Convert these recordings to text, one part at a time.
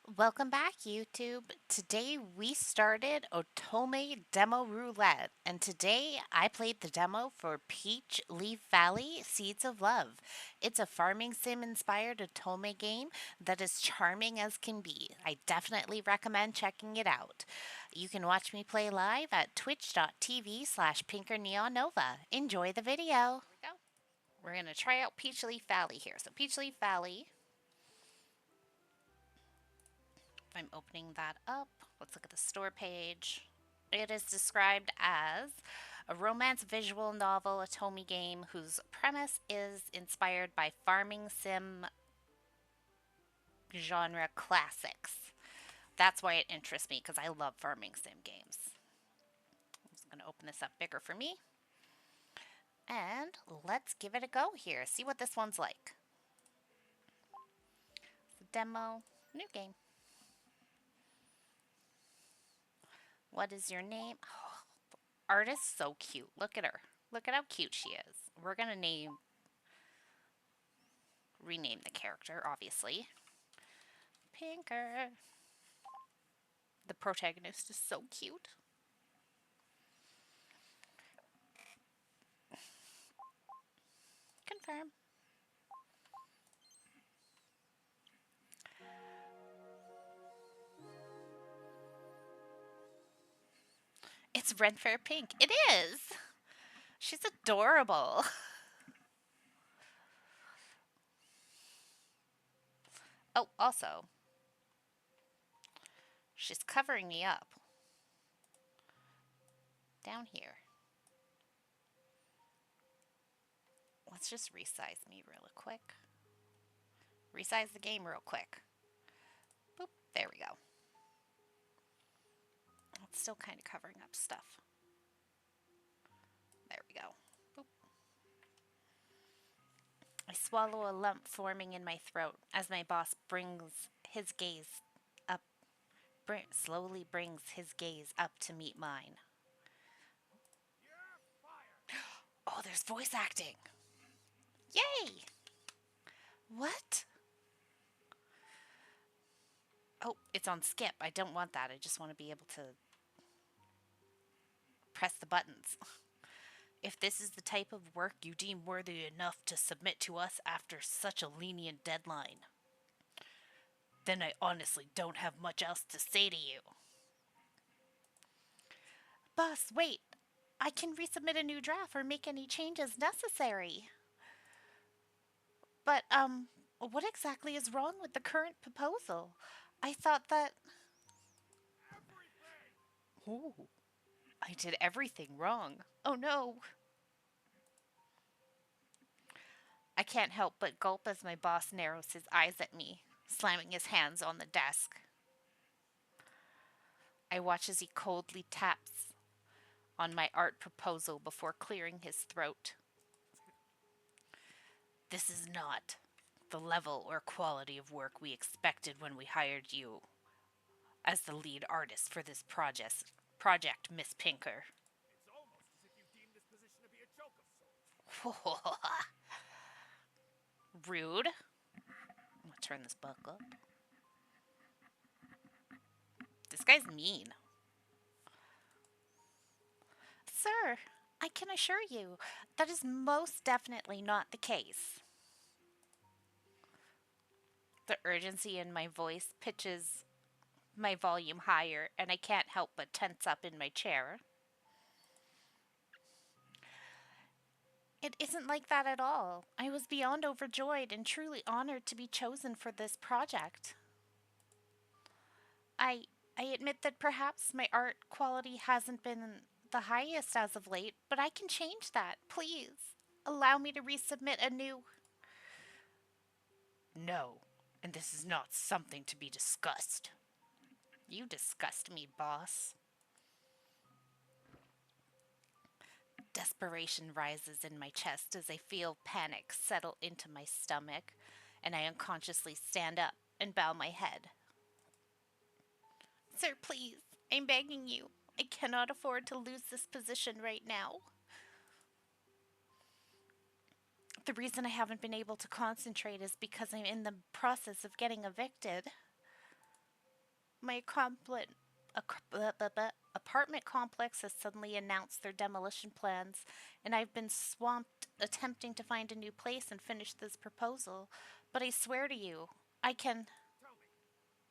Welcome back, YouTube. Today we started Otome Demo Roulette, and today I played the demo for Peach Leaf Valley Seeds of Love. It's a farming sim inspired Otome game that is charming as can be. I definitely recommend checking it out. You can watch me play live at twitch.tv/Pinker NeonNova. Enjoy the video. Here we go. We're going to try out Peach Leaf Valley here. So, Peach Leaf Valley. I'm opening that up. Let's look at the store page. It is described as a romance visual novel, a Otome game whose premise is inspired by farming sim genre classics. That's why it interests me because I love farming sim games. I'm just going to open this up bigger for me. And let's give it a go here. See what this one's like. It's a demo, new game. What is your name? Oh, artist so cute. Look at her. Look at how cute she is. We're gonna rename the character, obviously. Pinker. The protagonist is so cute. Confirm. It's Red Fair Pink. It is. She's adorable. Oh, also, she's covering me up down here. Let's just resize me real quick. Resize the game real quick. Boop. There we go. It's still kind of covering up stuff. There we go. Boop. I swallow a lump forming in my throat as my boss brings his gaze up, slowly brings his gaze up to meet mine. Oh, there's voice acting. Yay! What? Oh, it's on skip. I don't want that. I just want to be able to press the buttons. If this is the type of work you deem worthy enough to submit to us after such a lenient deadline, then I honestly don't have much else to say to you. Boss, wait. I can resubmit a new draft or make any changes necessary. But, what exactly is wrong with the current proposal? I thought that. Oh, I did everything wrong. Oh no. I can't help but gulp as my boss narrows his eyes at me, slamming his hands on the desk. I watch as he coldly taps on my art proposal before clearing his throat. This is not the level or quality of work we expected when we hired you as the lead artist for this project, Miss Pinker. It's almost as if you deem this position to be a joke of sorts. Rude. I'm gonna turn this book up. This guy's mean. Sir, I can assure you that is most definitely not the case. The urgency in my voice pitches my volume higher, and I can't help but tense up in my chair. It isn't like that at all. I was beyond overjoyed and truly honored to be chosen for this project. I I admit that perhaps my art quality hasn't been the highest as of late, but I can change that. Please allow me to resubmit a new. No, and this is not something to be discussed. You disgust me, boss. Desperation rises in my chest as I feel panic settle into my stomach, and I unconsciously stand up and bow my head. Sir, please, I'm begging you. I cannot afford to lose this position right now. The reason I haven't been able to concentrate is because I'm in the process of getting evicted. My apartment complex has suddenly announced their demolition plans, and I've been swamped attempting to find a new place and finish this proposal. But I swear to you, I can. Tell me,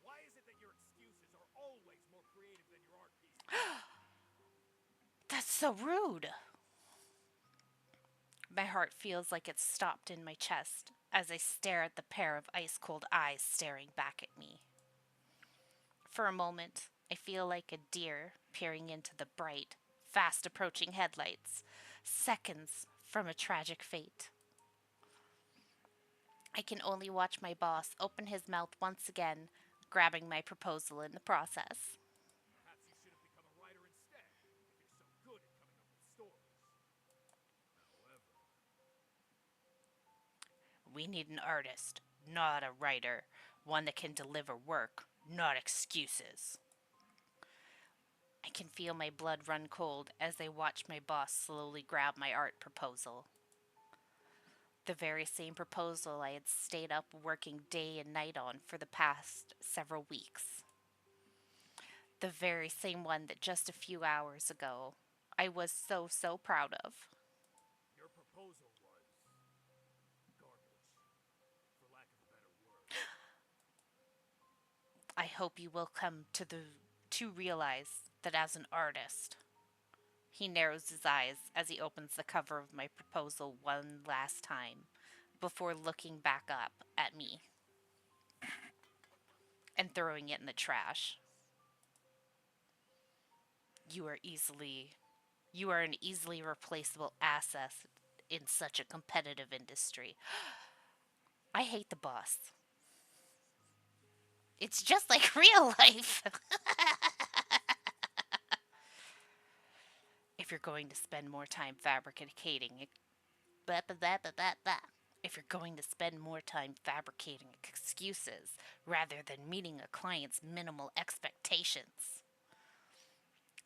why is it that your excuses are always more creative than your art pieces? That's so rude. My heart feels like it's stopped in my chest as I stare at the pair of ice cold eyes staring back at me. For a moment, I feel like a deer peering into the bright, fast approaching headlights, seconds from a tragic fate. I can only watch my boss open his mouth once again, grabbing my proposal in the process. Perhaps you should have become a writer instead, if you're so good at coming up with stories. However, We need an artist, not a writer. One that can deliver work, not excuses. I can feel my blood run cold as I watch my boss slowly grab my art proposal. The very same proposal I had stayed up working day and night on for the past several weeks. The very same one that just a few hours ago I was so proud of. your proposal was garbage, for lack of a better word. I hope you will come to realize that as an artist, he narrows his eyes as he opens the cover of my proposal one last time before looking back up at me and throwing it in the trash. You are easily you are an easily replaceable asset in such a competitive industry. I hate the boss. It's just like real life. If you're going to spend more time fabricating it, blah, blah, blah, blah, blah, blah. If you're going to spend more time fabricating excuses rather than meeting a client's minimal expectations,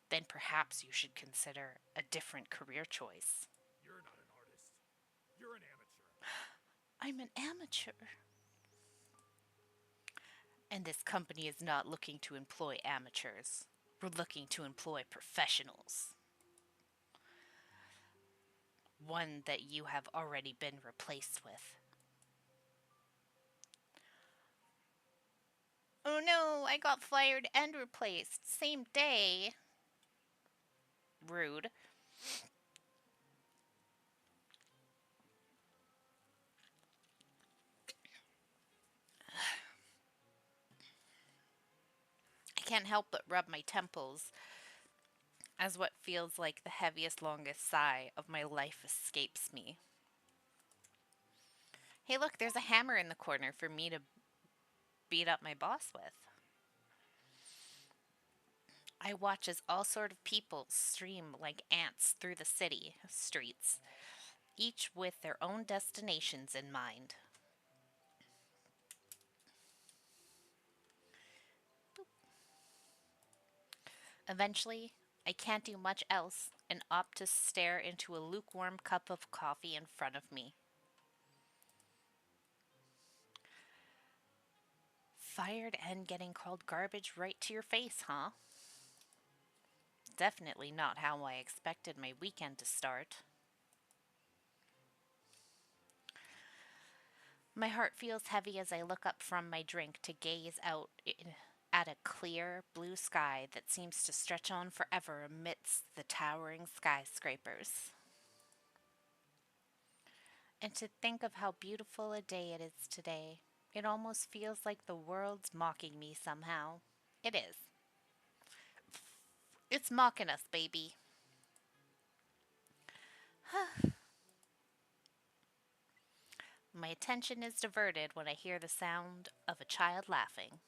then perhaps you should consider a different career choice. You're not an artist. You're an amateur. I'm an amateur. And this company is not looking to employ amateurs. We're looking to employ professionals. One that you have already been replaced with. Oh no, I got fired and replaced. Same day. Rude. I can't help but rub my temples as what feels like the heaviest, longest sigh of my life escapes me. Hey, look, there's a hammer in the corner for me to beat up my boss with. I watch as all sort of people stream like ants through the city streets, each with their own destinations in mind. Eventually, I can't do much else and opt to stare into a lukewarm cup of coffee in front of me. Fired and getting called garbage right to your face, huh? Definitely not how I expected my weekend to start. My heart feels heavy as I look up from my drink to gaze out at a clear blue sky that seems to stretch on forever amidst the towering skyscrapers. And to think of how beautiful a day it is today, it almost feels like the world's mocking me somehow. It is. It's mocking us, baby. My attention is diverted when I hear the sound of a child laughing.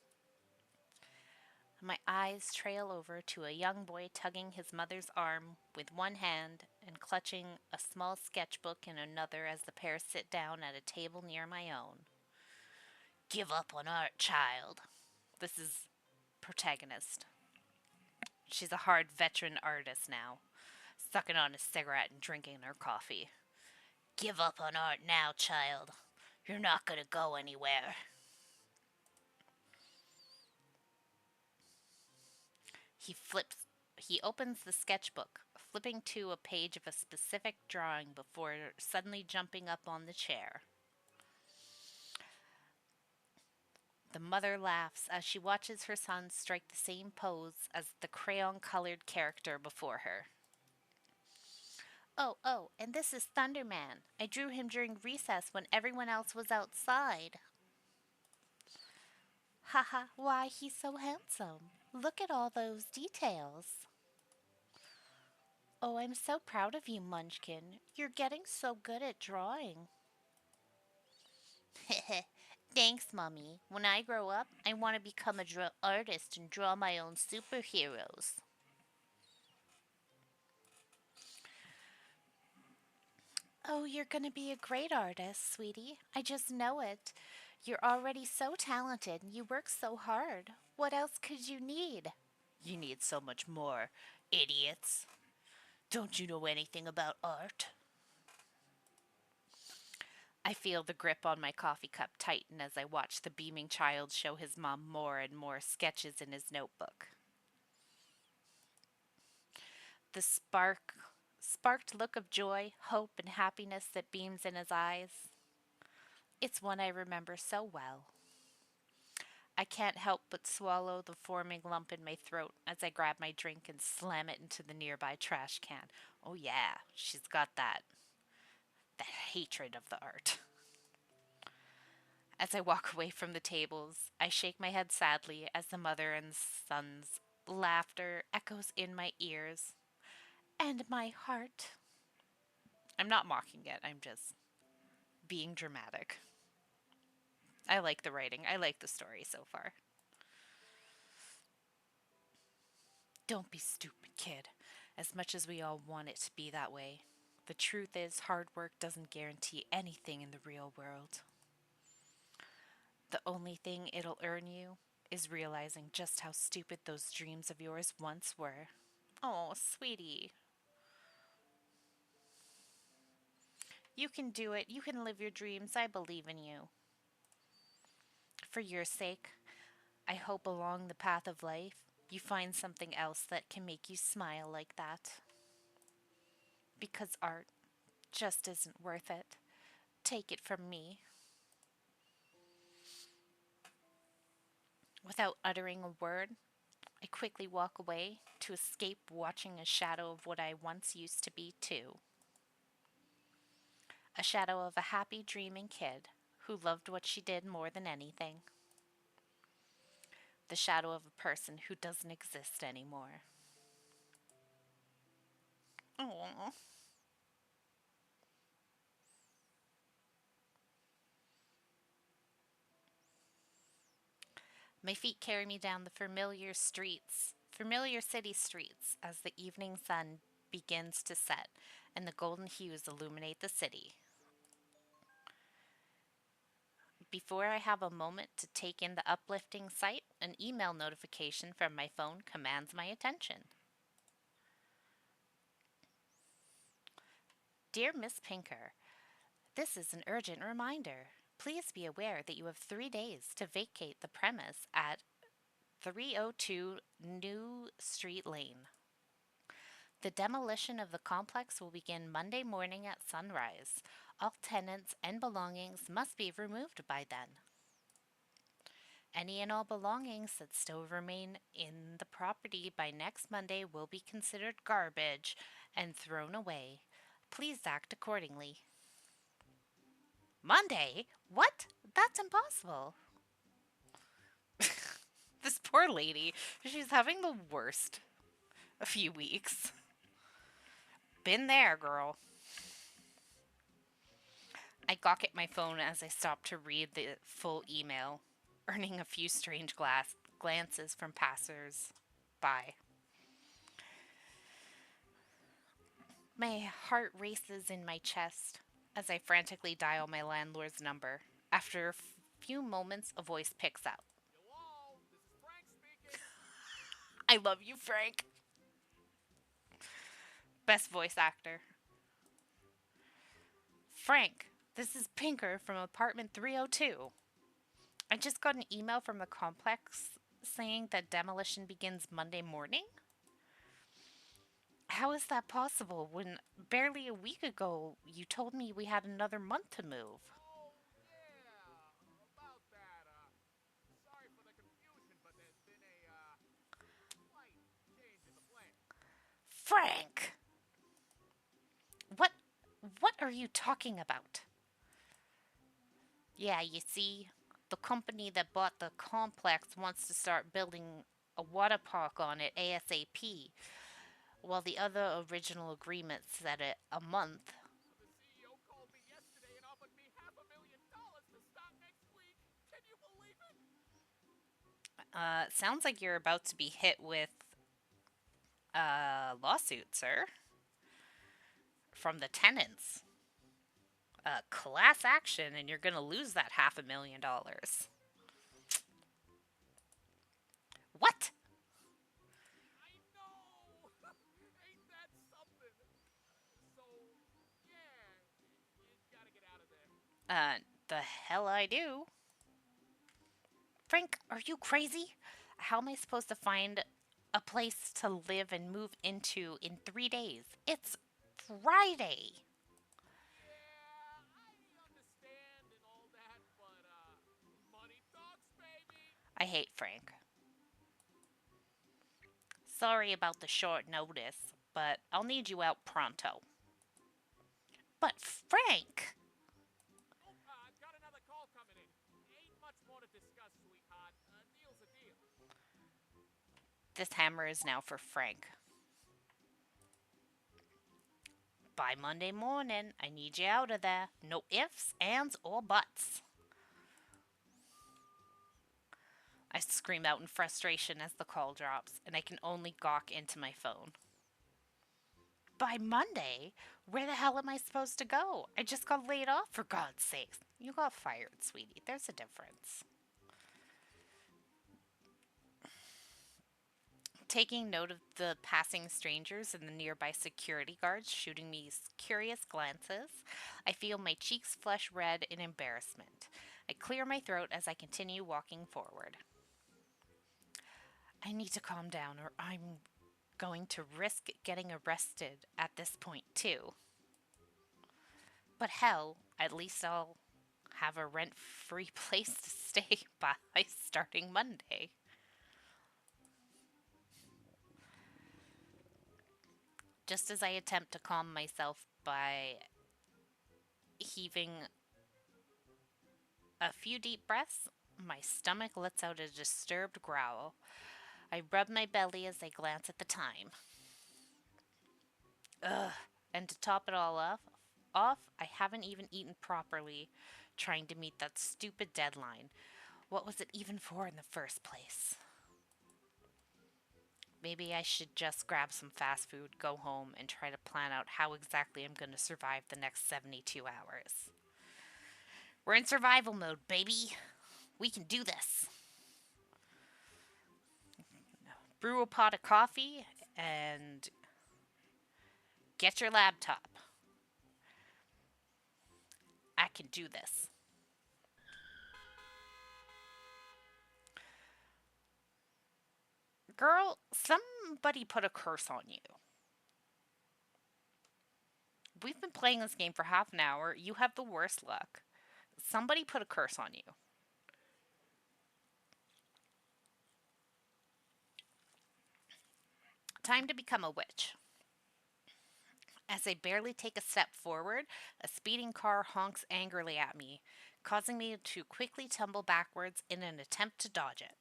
My eyes trail over to a young boy tugging his mother's arm with one hand and clutching a small sketchbook in another as the pair sit down at a table near my own. Give up on art, child. This is protagonist. She's a hard veteran artist now, sucking on a cigarette and drinking her coffee. Give up on art now, child. You're not gonna go anywhere. He flips he opens the sketchbook, flipping to a page of a specific drawing before suddenly jumping up on the chair. The mother laughs as she watches her son strike the same pose as the crayon colored character before her. Oh, and this is Thunderman. I drew him during recess when everyone else was outside. Haha, why, he's so handsome. Look at all those details. Oh, I'm so proud of you, Munchkin. You're getting so good at drawing. Thanks, Mummy. When I grow up, I want to become a artist and draw my own superheroes. Oh, you're going to be a great artist, sweetie. I just know it. You're already so talented and you work so hard. What else could you need? You need so much more, idiots. Don't you know anything about art? I feel the grip on my coffee cup tighten as I watch the beaming child show his mom more and more sketches in his notebook. The sparked look of joy, hope, and happiness that beams in his eyes. It's one I remember so well. I can't help but swallow the forming lump in my throat as I grab my drink and slam it into the nearby trash can. Oh yeah, she's got that hatred of the art. As I walk away from the tables, I shake my head sadly as the mother and son's laughter echoes in my ears and my heart. I'm not mocking it, I'm just being dramatic. I like the writing, I like the story so far. Don't be stupid, kid. As much as we all want it to be that way, the truth is hard work doesn't guarantee anything in the real world. The only thing it'll earn you is realizing just how stupid those dreams of yours once were. Oh, sweetie, you can do it. You can live your dreams. I believe in you. For your sake, I hope along the path of life you find something else that can make you smile like that. Because art just isn't worth it. Take it from me. Without uttering a word, I quickly walk away to escape watching a shadow of what I once used to be, too. A shadow of a happy, dreaming kid who loved what she did more than anything. The shadow of a person who doesn't exist anymore. Aww. My feet carry me down the familiar city streets, as the evening sun begins to set and the golden hues illuminate the city. Before I have a moment to take in the uplifting sight, an email notification from my phone commands my attention. Dear Miss Pinker, this is an urgent reminder. Please be aware that you have 3 days to vacate the premise at 302 New Street Lane. The demolition of the complex will begin Monday morning at sunrise. All tenants and belongings must be removed by then. Any and all belongings that still remain in the property by next Monday will be considered garbage and thrown away. Please act accordingly. Monday? What? That's impossible. This poor lady, she's having the worst a few weeks. Been there, girl. I gawk at my phone as I stop to read the full email, earning a few strange glances from passers by. My heart races in my chest as I frantically dial my landlord's number. After a few moments, a voice picks up. Hello, this is Frank speaking. I love you, Frank. Best voice actor. Frank, this is Pinker from apartment 302. I just got an email from the complex saying that demolition begins Monday morning? How is that possible when barely a week ago you told me we had another month to move? Oh, yeah, about that. Sorry for the confusion, but there's been a, slight change in the plan. Frank! What what are you talking about? Yeah, you see, the company that bought the complex wants to start building a water park on it ASAP, while the other original agreement said it a month. The CEO called me yesterday and offered me $500,000 to start next week. Can you believe it? Sounds like you're about to be hit with a lawsuit, sir, from the tenants. Class action, and you're gonna lose that $500,000. What? I know! Ain't that something? So, yeah, you gotta get out of there. The hell I do. Frank, are you crazy? How am I supposed to find a place to live and move into in 3 days? It's Friday. Yeah, I understand and all that, but, money talks, baby! I hate Frank. Sorry about the short notice, but I'll need you out pronto. But Frank! Oh, got another call coming in. Ain't much more to discuss, sweetheart. Deal's a deal. This hammer is now for Frank. By Monday morning, I need you out of there. No ifs, ands, or buts. I scream out in frustration as the call drops, and I can only gawk into my phone. By Monday? Where the hell am I supposed to go? I just got laid off, for God's sakes. You got fired, sweetie. There's a difference. Taking note of the passing strangers and the nearby security guards shooting me curious glances, I feel my cheeks flush red in embarrassment. I clear my throat as I continue walking forward. I need to calm down, or I'm going to risk getting arrested at this point, too. But hell, at least I'll have a rent free place to stay by starting Monday. Just as I attempt to calm myself by heaving a few deep breaths, my stomach lets out a disturbed growl. I rub my belly as I glance at the time. Ugh. And to top it all off, I haven't even eaten properly trying to meet that stupid deadline. What was it even for in the first place? Maybe I should just grab some fast food, go home, and try to plan out how exactly I'm going to survive the next 72 hours. We're in survival mode, baby. We can do this. Brew a pot of coffee and get your laptop. I can do this. Girl, somebody put a curse on you. We've been playing this game for half an hour. You have the worst luck. Somebody put a curse on you. Time to become a witch. As I barely take a step forward, a speeding car honks angrily at me, causing me to quickly tumble backwards in an attempt to dodge it.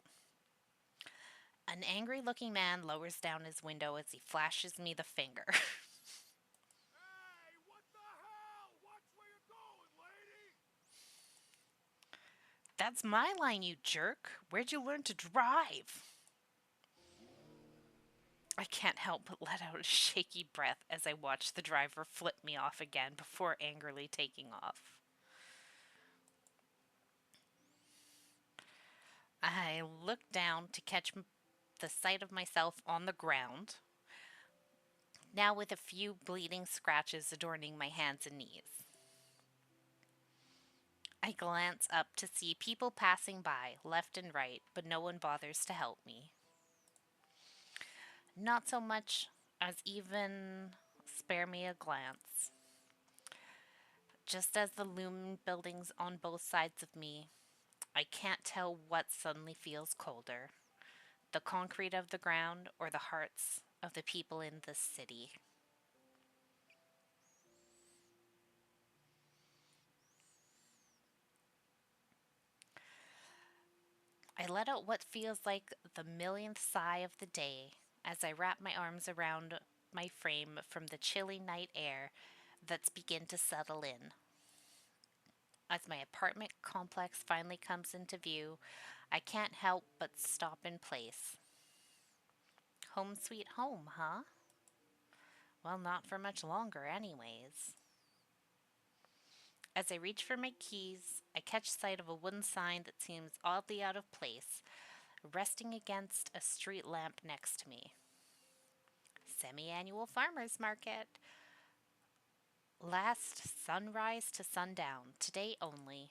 An angry looking man lowers down his window as he flashes me the finger. Hey, what the hell? Watch where you're going, lady! That's my line, you jerk. Where'd you learn to drive? I can't help but let out a shaky breath as I watch the driver flip me off again before angrily taking off. I look down to catch the sight of myself on the ground, now with a few bleeding scratches adorning my hands and knees. I glance up to see people passing by, left and right, but no one bothers to help me. Not so much as even spare me a glance. Just as the looming buildings on both sides of me, I can't tell what suddenly feels colder, the concrete of the ground or the hearts of the people in this city. I let out what feels like the millionth sigh of the day as I wrap my arms around my frame from the chilly night air that's begin to settle in. As my apartment complex finally comes into view, I can't help but stop in place. Home sweet home, huh? Well, not for much longer, anyways. As I reach for my keys, I catch sight of a wooden sign that seems oddly out of place, resting against a street lamp next to me. Semi annual farmers market. Last sunrise to sundown, today only.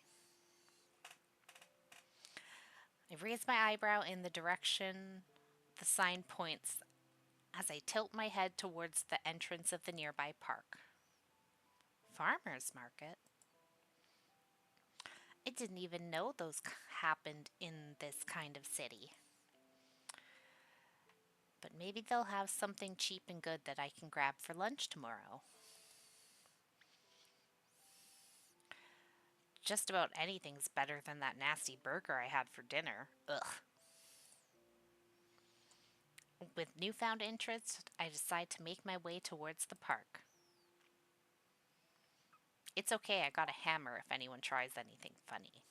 I raise my eyebrow in the direction the sign points as I tilt my head towards the entrance of the nearby park. Farmers market? I didn't even know those happened in this kind of city. But maybe they'll have something cheap and good that I can grab for lunch tomorrow. Just about anything's better than that nasty burger I had for dinner. Ugh. With newfound interest, I decide to make my way towards the park. It's okay, I got a hammer if anyone tries anything funny.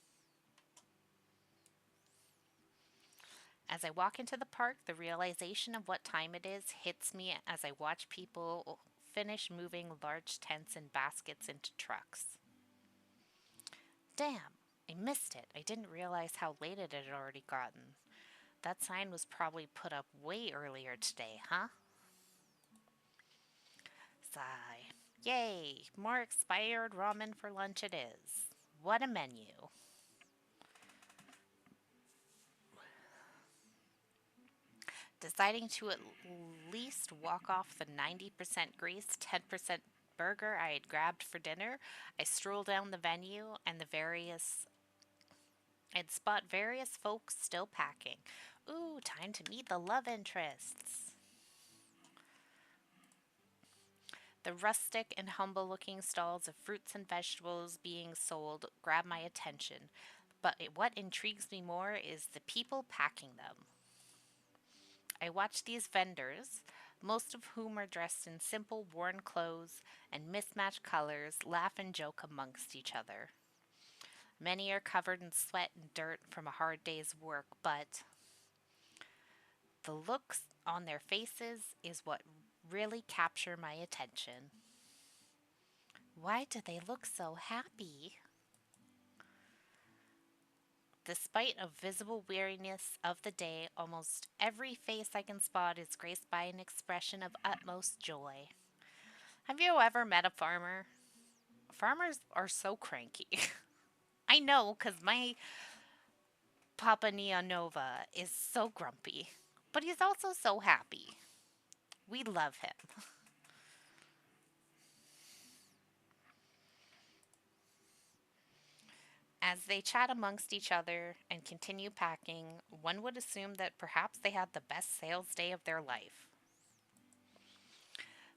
As I walk into the park, the realization of what time it is hits me as I watch people finish moving large tents and baskets into trucks. Damn, I missed it. I didn't realize how late it had already gotten. That sign was probably put up way earlier today, huh? Sigh. Yay, more expired ramen for lunch it is. What a menu. Deciding to at least walk off the 90% grease, 10% burger I had grabbed for dinner, I stroll down the venue and the various I'd spot various folks still packing. Ooh, time to meet the love interests. The rustic and humble looking stalls of fruits and vegetables being sold grab my attention, but what intrigues me more is the people packing them. I watch these vendors, most of whom are dressed in simple worn clothes and mismatched colors, laugh and joke amongst each other. Many are covered in sweat and dirt from a hard day's work, but the looks on their faces is what really capture my attention. Why do they look so happy? Despite a visible weariness of the day, almost every face I can spot is graced by an expression of utmost joy. Have you ever met a farmer? Farmers are so cranky. I know, because my Papa NeonNova is so grumpy, but he's also so happy. We love him. As they chat amongst each other and continue packing, one would assume that perhaps they had the best sales day of their life.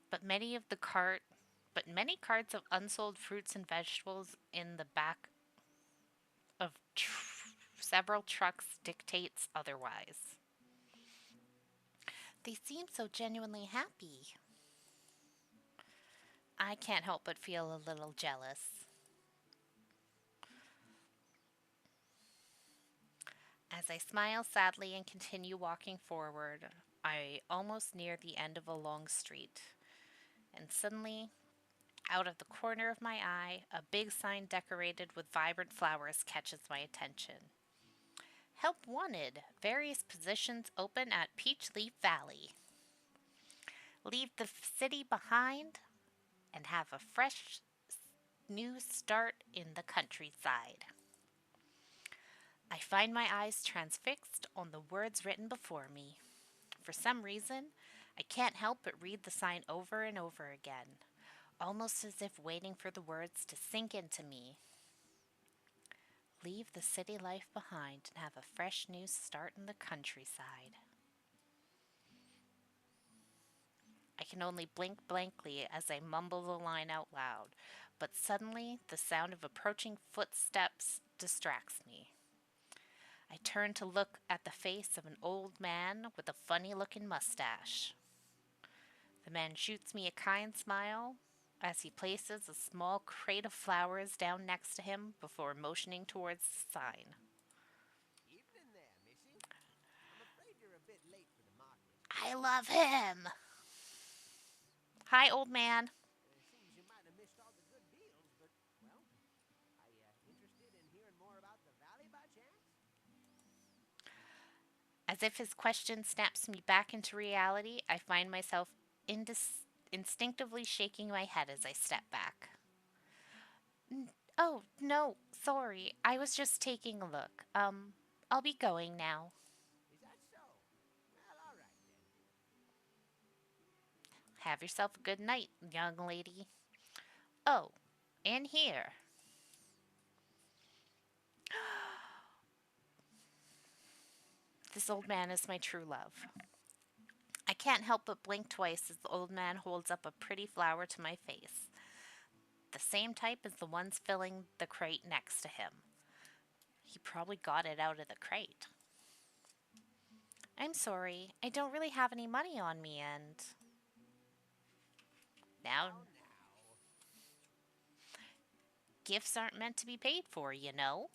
But many of the cart but many carts of unsold fruits and vegetables in the back of several trucks dictates otherwise. They seem so genuinely happy. I can't help but feel a little jealous. As I smile sadly and continue walking forward, I almost near the end of a long street, and suddenly, out of the corner of my eye, a big sign decorated with vibrant flowers catches my attention. Help wanted. Various positions open at Peach Leaf Valley. Leave the city behind and have a fresh new start in the countryside. I find my eyes transfixed on the words written before me. For some reason, I can't help but read the sign over and over again, almost as if waiting for the words to sink into me. Leave the city life behind and have a fresh new start in the countryside. I can only blink blankly as I mumble the line out loud, but suddenly the sound of approaching footsteps distracts me. I turn to look at the face of an old man with a funny looking mustache. The man shoots me a kind smile as he places a small crate of flowers down next to him before motioning towards the sign. Evening there, missy. I'm afraid you're a bit late for the market. I love him! Hi, old man. Seems you might have missed all the good deals, but, well, are you interested in hearing more about the valley by chance? As if his question snaps me back into reality, I find myself instinctively shaking my head as I step back. Oh, no, sorry. I was just taking a look. I'll be going now. Is that so? Well, all right then. Have yourself a good night, young lady. Oh, and here. This old man is my true love. I can't help but blink twice as the old man holds up a pretty flower to my face. The same type as the ones filling the crate next to him. He probably got it out of the crate. I'm sorry, I don't really have any money on me, and now Now. gifts aren't meant to be paid for, you know.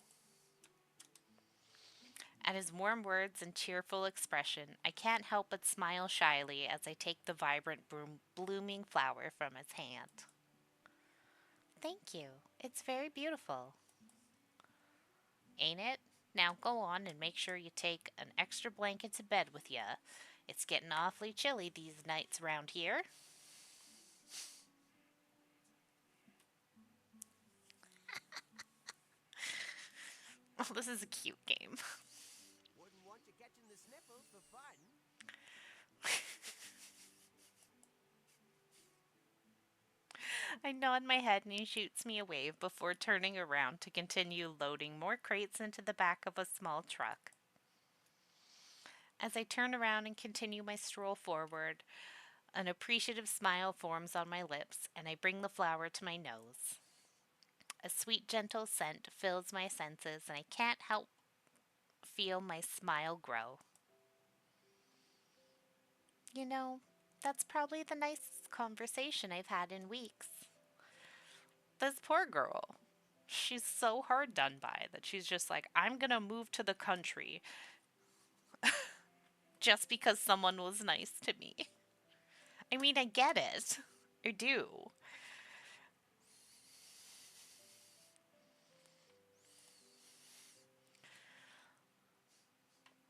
At his warm words and cheerful expression, I can't help but smile shyly as I take the vibrant, blooming flower from his hand. Thank you. It's very beautiful. Ain't it? Now go on and make sure you take an extra blanket to bed with you. It's getting awfully chilly these nights around here. Oh, this is a cute game. Wouldn't want you catching the sniffles for fun. I nod my head and he shoots me a wave before turning around to continue loading more crates into the back of a small truck. As I turn around and continue my stroll forward, an appreciative smile forms on my lips and I bring the flower to my nose. A sweet, gentle scent fills my senses and I can't help feel my smile grow. You know, that's probably the nicest conversation I've had in weeks. This poor girl. She's so hard done by that she's just like, I'm gonna move to the country just because someone was nice to me. I mean, I get it. I do.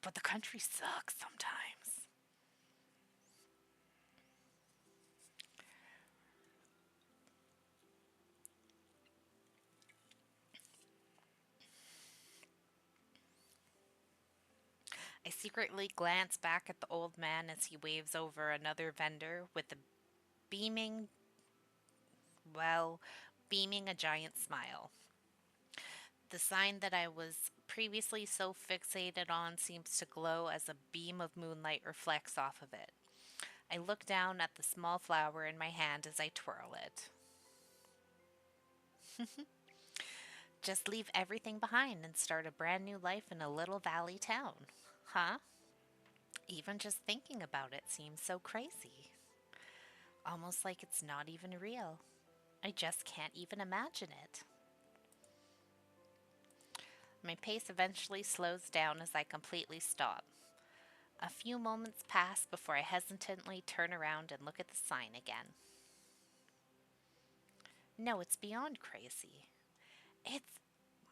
But the country sucks sometimes. I secretly glance back at the old man as he waves over another vendor with a beaming, well, beaming a giant smile. The sign that I was previously so fixated on seems to glow as a beam of moonlight reflects off of it. I look down at the small flower in my hand as I twirl it. Just leave everything behind and start a brand new life in a little valley town. Huh? Even just thinking about it seems so crazy. Almost like it's not even real. I just can't even imagine it. My pace eventually slows down as I completely stop. A few moments pass before I hesitantly turn around and look at the sign again. No, it's beyond crazy. It's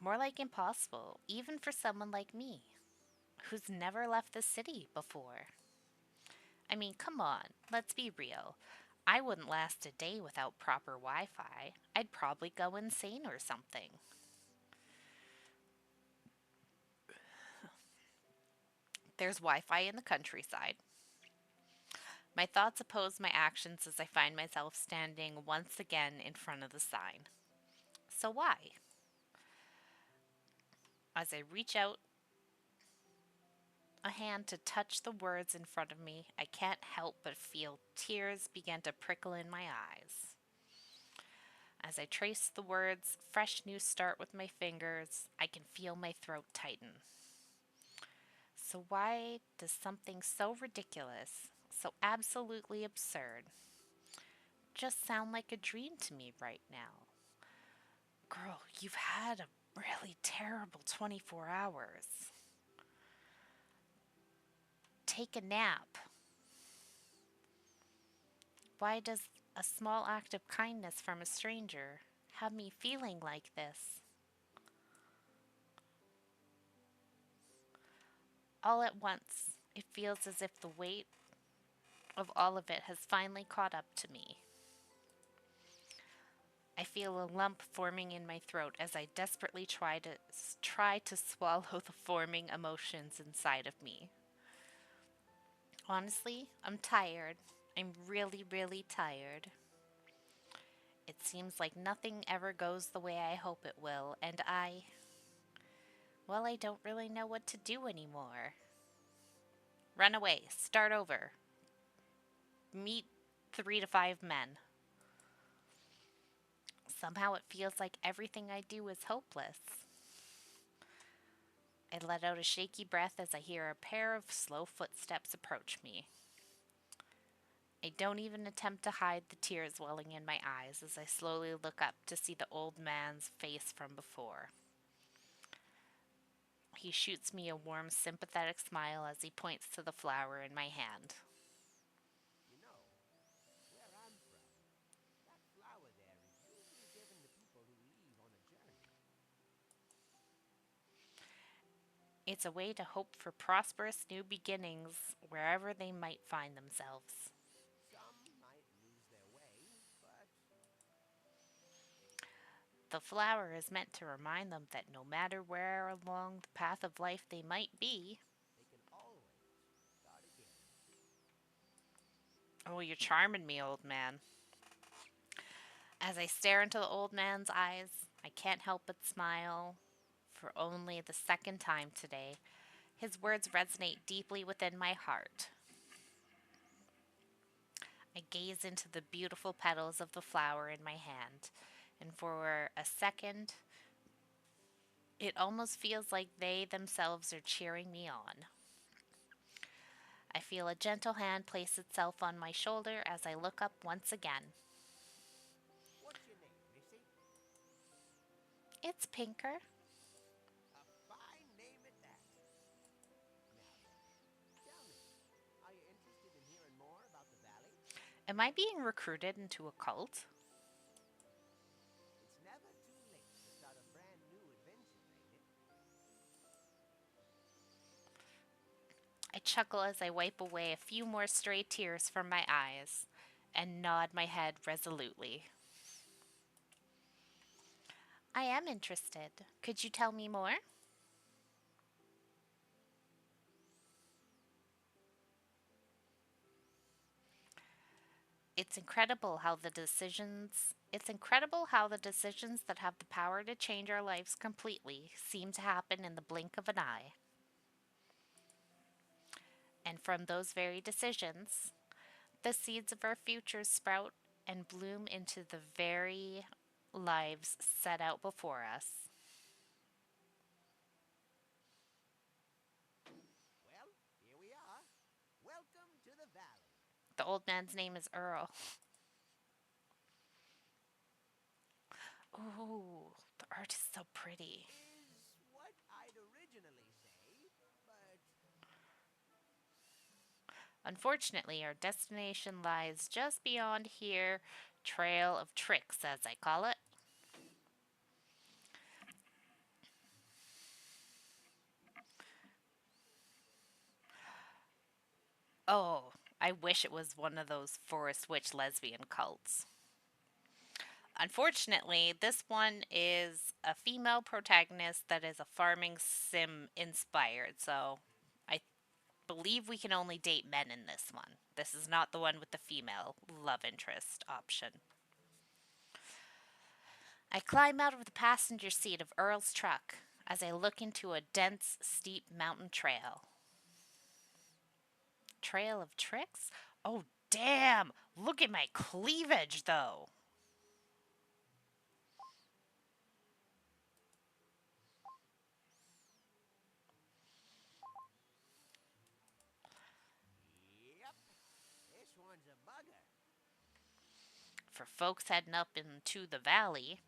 more like impossible, even for someone like me, who's never left the city before. I mean, come on, let's be real. I wouldn't last a day without proper Wi Fi. I'd probably go insane or something. There's Wi Fi in the countryside. My thoughts oppose my actions as I find myself standing once again in front of the sign. So why? As I reach out a hand to touch the words in front of me, I can't help but feel tears begin to prickle in my eyes. As I trace the words, fresh new start with my fingers, I can feel my throat tighten. So, why does something so ridiculous, so absolutely absurd, just sound like a dream to me right now? Girl, you've had a really terrible 24 hours. Take a nap. Why does a small act of kindness from a stranger have me feeling like this? All at once, it feels as if the weight of all of it has finally caught up to me. I feel a lump forming in my throat as I desperately try to swallow the forming emotions inside of me. Honestly, I'm tired. I'm really, really tired. It seems like nothing ever goes the way I hope it will, and well, I don't really know what to do anymore. Run away, start over, meet 3 to 5 men. Somehow it feels like everything I do is hopeless. I let out a shaky breath as I hear a pair of slow footsteps approach me. I don't even attempt to hide the tears welling in my eyes as I slowly look up to see the old man's face from before. He shoots me a warm, sympathetic smile as he points to the flower in my hand. You know, where I'm from, that flower there is usually given to people who leave on a journey. It's a way to hope for prosperous new beginnings wherever they might find themselves. Some might lose their way, but The flower is meant to remind them that no matter where along the path of life they might be, they can always start again. oh, you're charming me, old man. As I stare into the old man's eyes, I can't help but smile. For only the second time today, his words resonate deeply within my heart. I gaze into the beautiful petals of the flower in my hand, and for a second, it almost feels like they themselves are cheering me on. I feel a gentle hand place itself on my shoulder as I look up once again. What's your name, Missy? It's Pinker. A fine name at that. Now then, tell me, are you interested in hearing more about the valley? Am I being recruited into a cult? It's never too late to start a brand new adventure, ain't it? I chuckle as I wipe away a few more stray tears from my eyes and nod my head resolutely. I am interested. Could you tell me more? It's incredible how the decisions that have the power to change our lives completely seem to happen in the blink of an eye. And from those very decisions, the seeds of our futures sprout and bloom into the very lives set out before us. Well, here we are. Welcome to the valley. The old man's name is Earl. Ooh, the art is so pretty. Is what I'd originally say, but Unfortunately, our destination lies just beyond here, Trail of Tricks, as I call it. Oh, I wish it was one of those forest witch lesbian cults. Unfortunately, this one is a female protagonist that is a farming sim inspired, so I believe we can only date men in this one. This is not the one with the female love interest option. I climb out of the passenger seat of Earl's truck as I look into a dense, steep mountain trail. Trail of tricks? Oh, damn! Look at my cleavage, though! Yep, this one's a bugger. For folks heading up into the valley,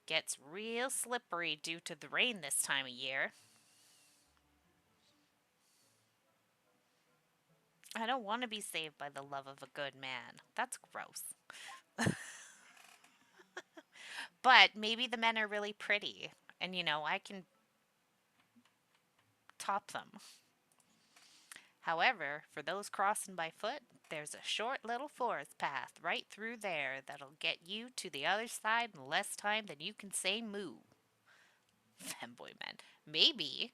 gets real slippery due to the rain this time of year. I don't want to be saved by the love of a good man. That's gross. But maybe the men are really pretty, and I can top them. However, for those crossing by foot, there's a short little forest path right through there that'll get you to the other side in less time than you can say moo. Femboy men. Maybe.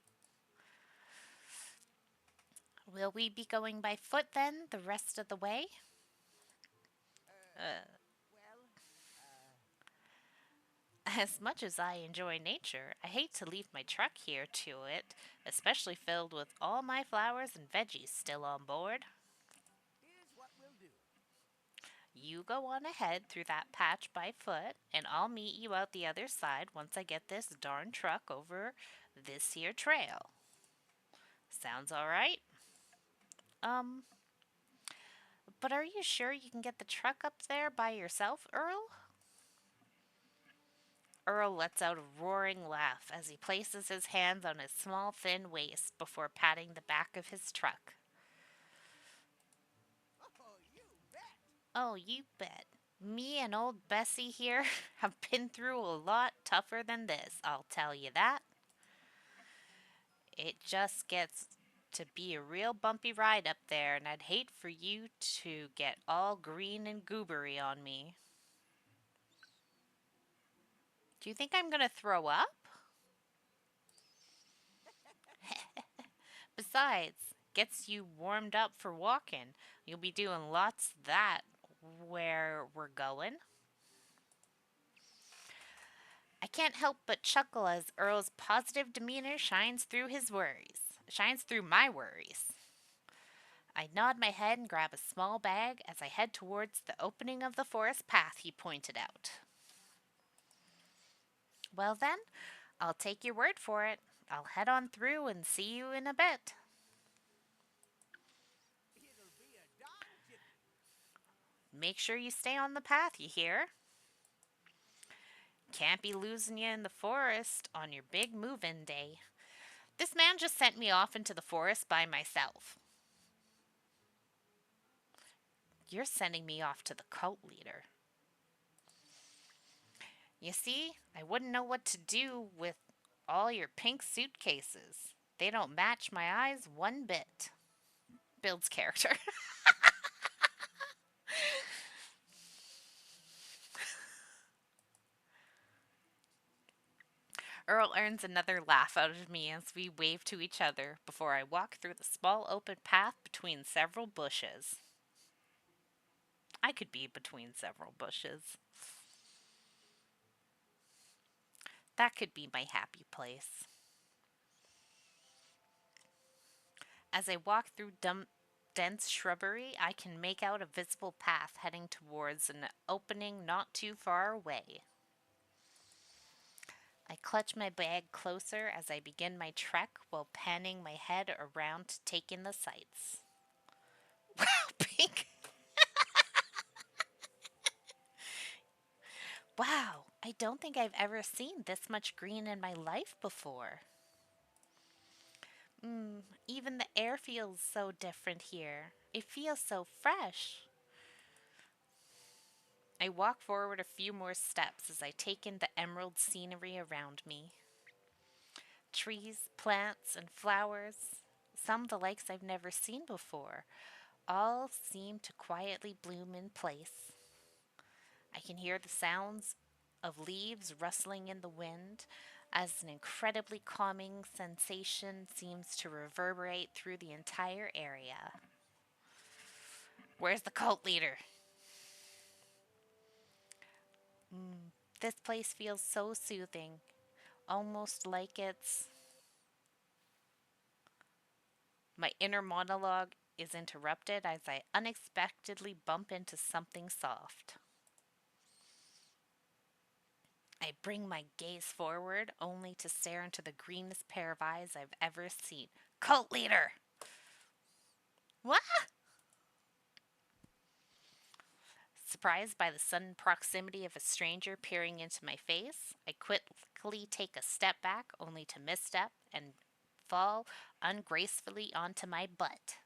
Will we be going by foot then the rest of the way? Uh, Well, as much as I enjoy nature, I hate to leave my truck here to it, especially filled with all my flowers and veggies still on board. here's what we'll do. You go on ahead through that patch by foot, and I'll meet you out the other side once I get this darn truck over this here trail. Sounds alright? Um, but are you sure you can get the truck up there by yourself, Earl? Earl lets out a roaring laugh as he places his hands on his small, thin waist before patting the back of his truck. Oh, you bet. Oh, you bet. Me and old Bessie here have been through a lot tougher than this, I'll tell you that. It just gets to be a real bumpy ride up there, and I'd hate for you to get all green and goobery on me. Do you think I'm gonna throw up? Besides, gets you warmed up for walking. You'll be doing lots of that where we're going. I can't help but chuckle as Earl's positive demeanor shines through my worries. I nod my head and grab a small bag as I head towards the opening of the forest path he pointed out. Well, then, I'll take your word for it. I'll head on through and see you in a bit. It'll be a darn jiffy. Make sure you stay on the path, you hear? Can't be losing you in the forest on your big move in day. This man just sent me off into the forest by myself. You're sending me off to the cult leader. You see, I wouldn't know what to do with all your pink suitcases. They don't match my eyes one bit. Builds character. Earl earns another laugh out of me as we wave to each other before I walk through the small open path between several bushes. I could be between several bushes. That could be my happy place. As I walk through dense shrubbery, I can make out a visible path heading towards an opening not too far away. I clutch my bag closer as I begin my trek while panning my head around to take in the sights. Wow, pink! Wow, I don't think I've ever seen this much green in my life before. Even the air feels so different here. It feels so fresh. I walk forward a few more steps as I take in the emerald scenery around me. Trees, plants, and flowers. Some the likes I've never seen before. All seem to quietly bloom in place. I can hear the sounds of leaves rustling in the wind as an incredibly calming sensation seems to reverberate through the entire area. Where's the cult leader? This place feels so soothing, almost like it's my inner monologue is interrupted as I unexpectedly bump into something soft. I bring my gaze forward only to stare into the greenest pair of eyes I've ever seen. Cult leader! What? Surprised by the sudden proximity of a stranger peering into my face, I quickly take a step back only to misstep and fall ungracefully onto my butt.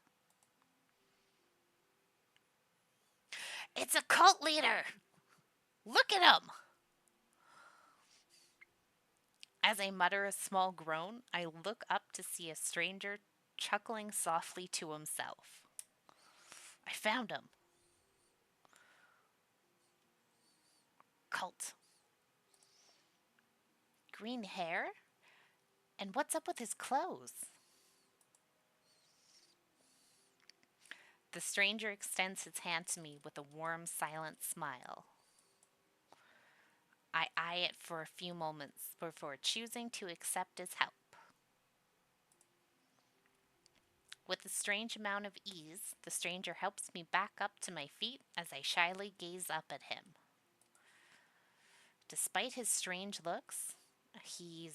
It's a cult leader! Look at him! As I mutter a small groan, I look up to see a stranger chuckling softly to himself. I found him. Cult. Green hair? And what's up with his clothes? The stranger extends his hand to me with a warm, silent smile. I eye it for a few moments before choosing to accept his help. With a strange amount of ease, the stranger helps me back up to my feet as I shyly gaze up at him. Despite his strange looks, he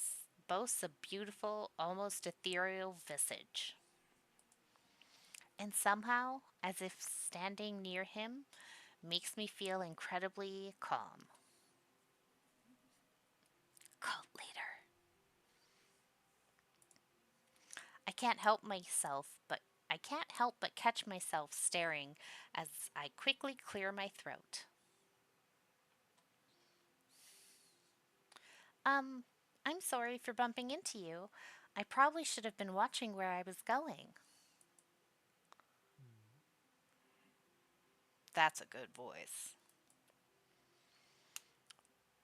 boasts a beautiful, almost ethereal visage. And somehow, as if standing near him makes me feel incredibly calm. Cult leader. I can't help myself, but I can't help but catch myself staring as I quickly clear my throat. Um, I'm sorry for bumping into you. I probably should have been watching where I was going. Hmm. That's a good voice.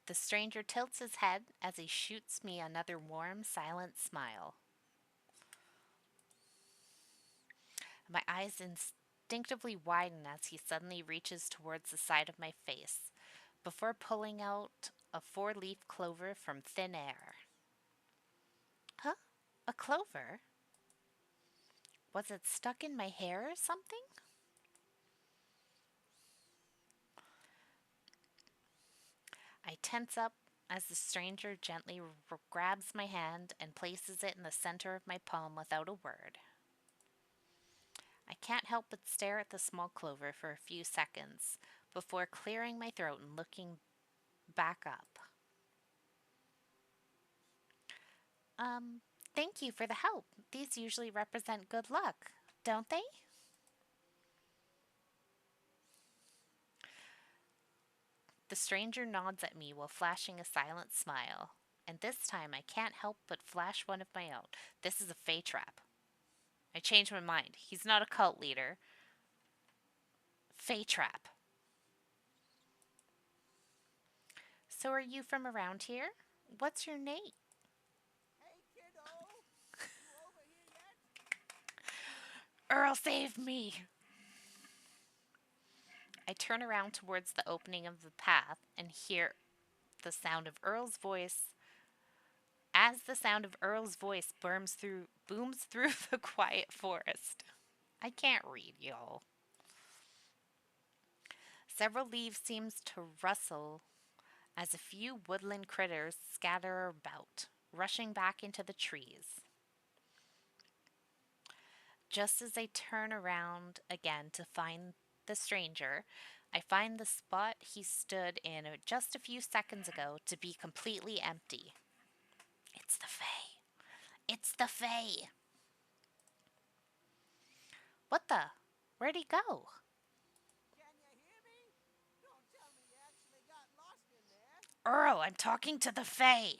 The stranger tilts his head as he shoots me another warm, silent smile. My eyes instinctively widen as he suddenly reaches towards the side of my face before pulling out a four-leaf clover from thin air. Huh? A clover? Was it stuck in my hair or something? I tense up as the stranger gently grabs my hand and places it in the center of my palm without a word. I can't help but stare at the small clover for a few seconds before clearing my throat and looking back up. Um, Thank you for the help. These usually represent good luck, don't they? The stranger nods at me while flashing a silent smile. And this time I can't help but flash one of my own. This is a Fey trap. I changed my mind. He's not a cult leader. Fey trap. So are you from around here? What's your name? Hey, kiddo! You over here yet? Earl, save me! I turn around towards the opening of the path and hear the sound of Earl's voice as the sound of Earl's voice booms through the quiet forest. I can't read, y'all. Several leaves seems to rustle as a few woodland critters scatter about, rushing back into the trees. Just as I turn around again to find the stranger, I find the spot he stood in just a few seconds ago to be completely empty. It's the Fae. It's the Fae. What the? Where'd he go? Can you hear me? Don't tell me you actually got lost in there. Earl, I'm talking to the Fae.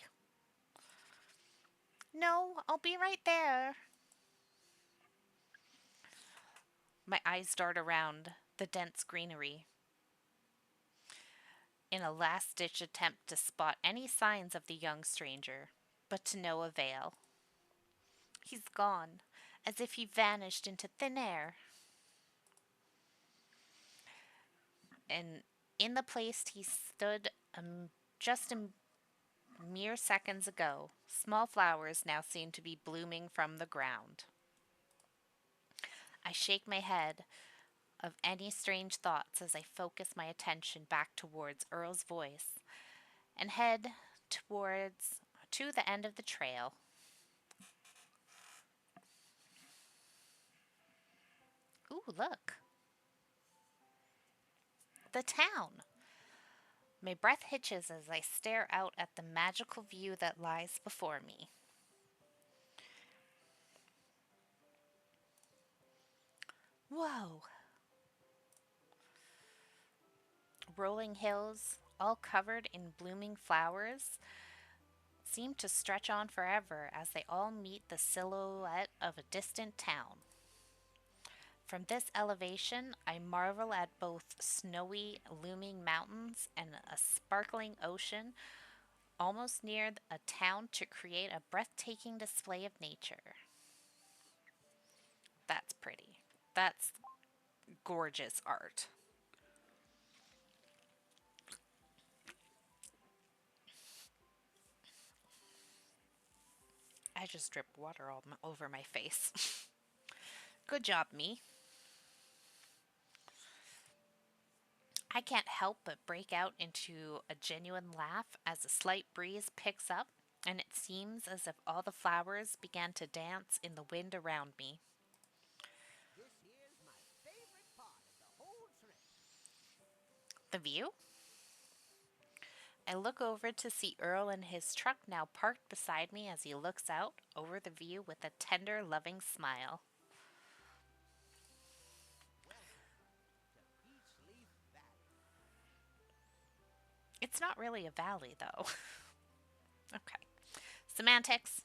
No, I'll be right there. My eyes dart around the dense greenery in a last ditch attempt to spot any signs of the young stranger, but to no avail. He's gone, as if he vanished into thin air, and in the place he stood just a mere seconds ago, small flowers now seem to be blooming from the ground. I shake my head of any strange thoughts as I focus my attention back towards Earl's voice and head towards to the end of the trail. Ooh, look, the town. My breath hitches as I stare out at the magical view that lies before me. Whoa! Rolling hills, all covered in blooming flowers, seem to stretch on forever as they all meet the silhouette of a distant town. From this elevation, I marvel at both snowy, looming mountains and a sparkling ocean almost near a town to create a breathtaking display of nature. That's pretty. That's gorgeous art. I just dripped water all over my face. Good job, me. I can't help but break out into a genuine laugh as a slight breeze picks up, and it seems as if all the flowers began to dance in the wind around me. This here's my favorite part of the whole trip. The view? I look over to see Earl in his truck now parked beside me as he looks out over the view with a tender, loving smile. Welcome to Peach Leaf Valley. It's not really a valley, though. Okay. Semantics.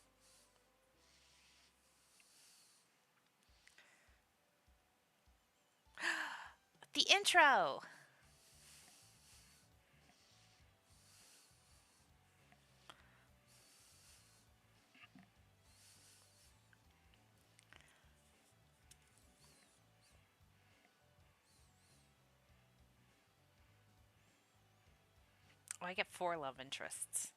The intro! Oh, I get four love interests.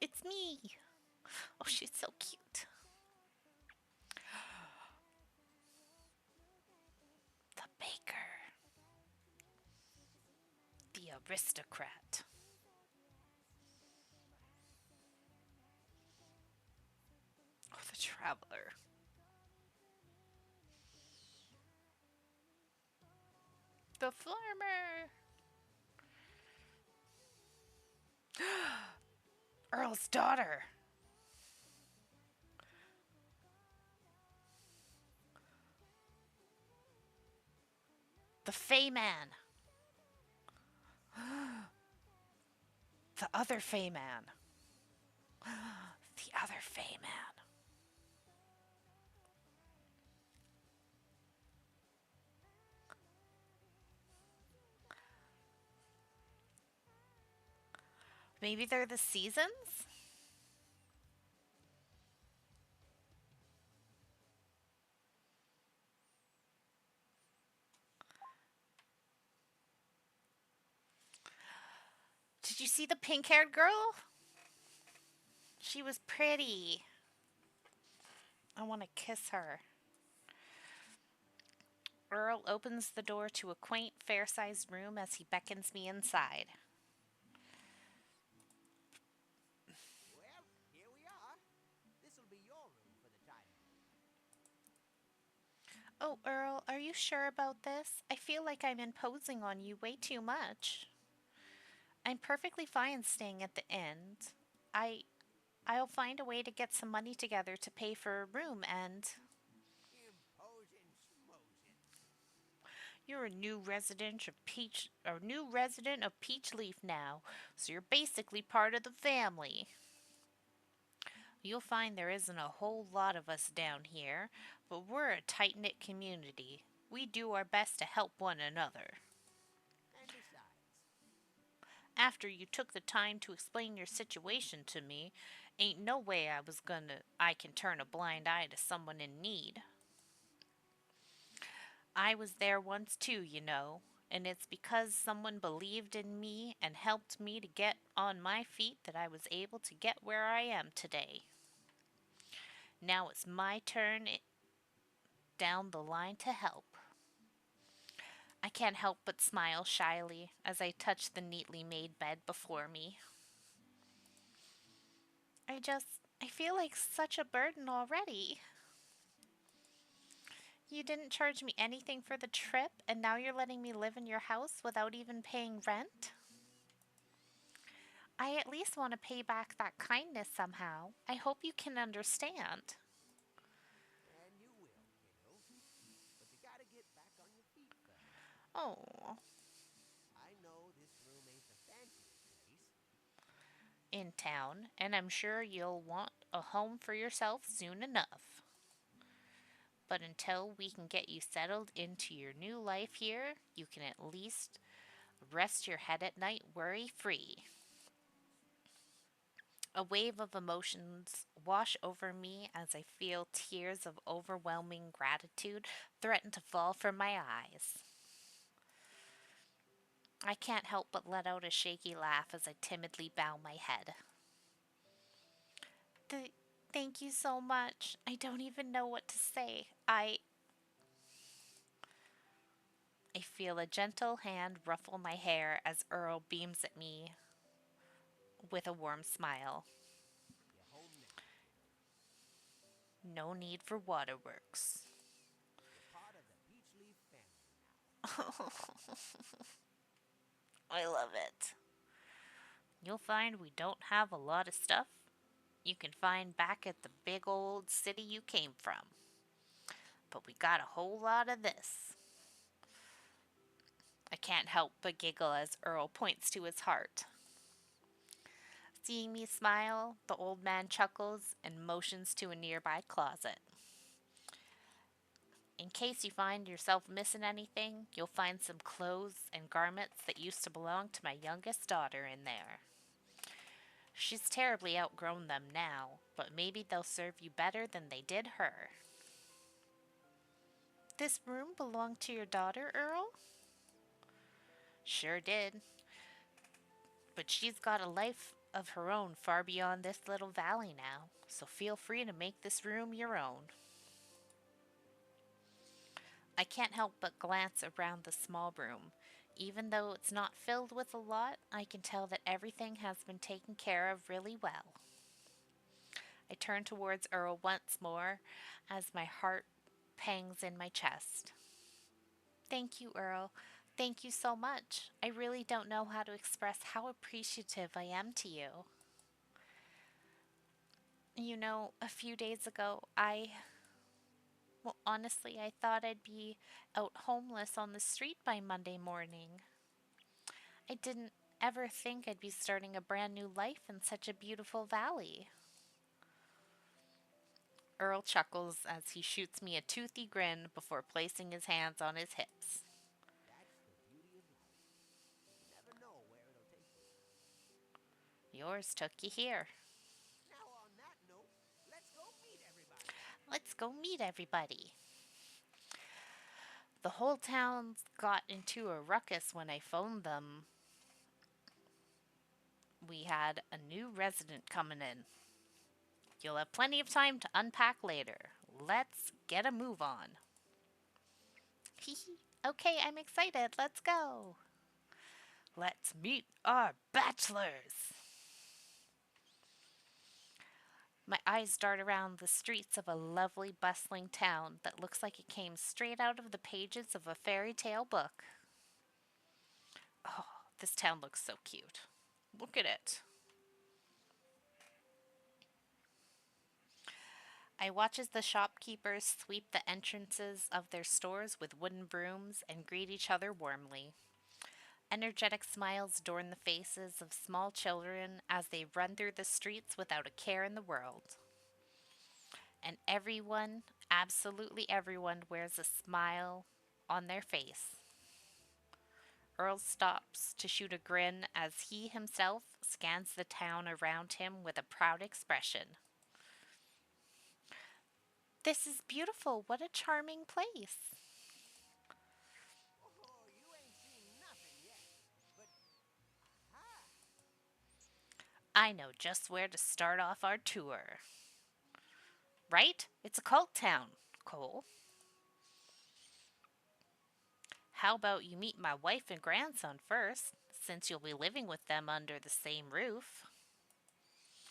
It's me! Oh, she's so cute. The baker. The aristocrat. Oh, the traveler. The farmer. Earl's daughter. The Fey man. The other Fey man. The other Fey man. Maybe they're the seasons? Did you see the pink haired girl? She was pretty. I want to kiss her. Earl opens the door to a quaint, fair sized room as he beckons me inside. Well, here we are. This'll be your room for the time being. Oh, Earl, are you sure about this? I feel like I'm imposing on you way too much. I'm perfectly fine staying at the inn. I I'll find a way to get some money together to pay for a room and Imposing schmosin'. you're a new resident of Peach Leaf now, so you're basically part of the family. You'll find there isn't a whole lot of us down here, but we're a tight knit community. We do our best to help one another. And besides, After you took the time to explain your situation to me, ain't no way I can turn a blind eye to someone in need. I was there once too, you know, and it's because someone believed in me and helped me to get on my feet that I was able to get where I am today. Now it's my turn down the line to help. I can't help but smile shyly as I touch the neatly made bed before me. I feel like such a burden already. You didn't charge me anything for the trip, and now you're letting me live in your house without even paying rent? I at least want to pay back that kindness somehow. I hope you can understand. and you will, kiddo. But you gotta get back on your feet first. Oh, I know this room ain't the fanciest place. in town, and I'm sure you'll want a home for yourself soon enough. But until we can get you settled into your new life here, you can at least rest your head at night worry free. A wave of emotions wash over me as I feel tears of overwhelming gratitude threaten to fall from my eyes. I can't help but let out a shaky laugh as I timidly bow my head. Th- Thank you so much. I don't even know what to say. I feel a gentle hand ruffle my hair as Earl beams at me with a warm smile. You're home now, kiddo. No need for waterworks. You're part of the Peach Leaf family now. I love it. You'll find we don't have a lot of stuff you can find back at the big old city you came from, but we got a whole lot of this. I can't help but giggle as Earl points to his heart. Seeing me smile, the old man chuckles and motions to a nearby closet. In case you find yourself missing anything, you'll find some clothes and garments that used to belong to my youngest daughter in there. She's terribly outgrown them now, but maybe they'll serve you better than they did her. This room belonged to your daughter, Earl? Sure did, but she's got a life of her own far beyond this little valley now, so feel free to make this room your own. I can't help but glance around the small room. Even though it's not filled with a lot, I can tell that everything has been taken care of really well. I turn towards Earl once more as my heart pangs in my chest. Thank you, Earl. Thank you so much. I really don't know how to express how appreciative I am to you. You know, a few days ago, well, honestly, I thought I'd be out homeless on the street by Monday morning. I didn't ever think I'd be starting a brand new life in such a beautiful valley. Earl chuckles as he shoots me a toothy grin before placing his hands on his hips. That's the beauty of life. You never know where it'll take you. Yours took you here. Now, on that note, let's go meet everybody. Let's go meet everybody. The whole town got into a ruckus when I phoned them. We had a new resident coming in. You'll have plenty of time to unpack later. Let's get a move on. Hee Okay, I'm excited. Let's go. Let's meet our bachelors. My eyes dart around the streets of a lovely, bustling town that looks like it came straight out of the pages of a fairy tale book. Oh, this town looks so cute. Look at it. I watch as the shopkeepers sweep the entrances of their stores with wooden brooms and greet each other warmly. Energetic smiles adorn the faces of small children as they run through the streets without a care in the world. And everyone, absolutely everyone, wears a smile on their face. Earl stops to shoot a grin as he himself scans the town around him with a proud expression. This is beautiful. What a charming place. Oh, you ain't seen nothing yet. But, aha! I know just where to start off our tour. Right? It's a cult town, Cole. How about you meet my wife and grandson first, since you'll be living with them under the same roof?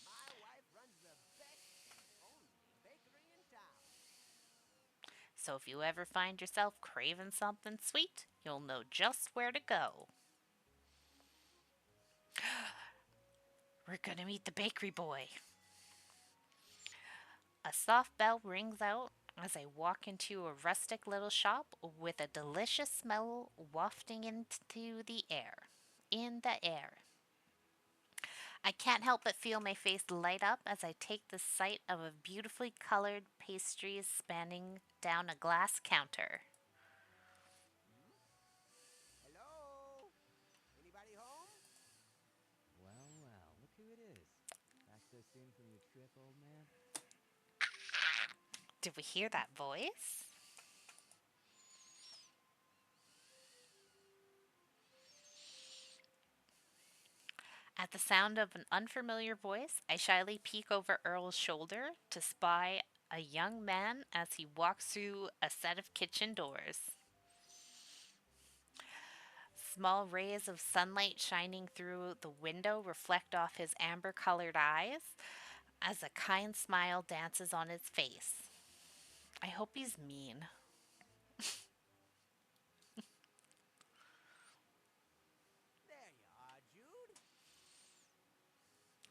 My wife runs the best and only bakery in town. So if you ever find yourself craving something sweet, you'll know just where to go. We're gonna meet the bakery boy. A soft bell rings out as I walk into a rustic little shop with a delicious smell wafting into the air. In the air. I can't help but feel my face light up as I take the sight of a beautifully colored pastries spanning down a glass counter. Hmm? Hello? Anybody home? Well, well, look who it is. Back so soon from your trip, old man? Did we hear that voice? At the sound of an unfamiliar voice, I shyly peek over Earl's shoulder to spy a young man as he walks through a set of kitchen doors. Small rays of sunlight shining through the window reflect off his amber colored eyes as a kind smile dances on his face. I hope he's mean. There you are, Jude.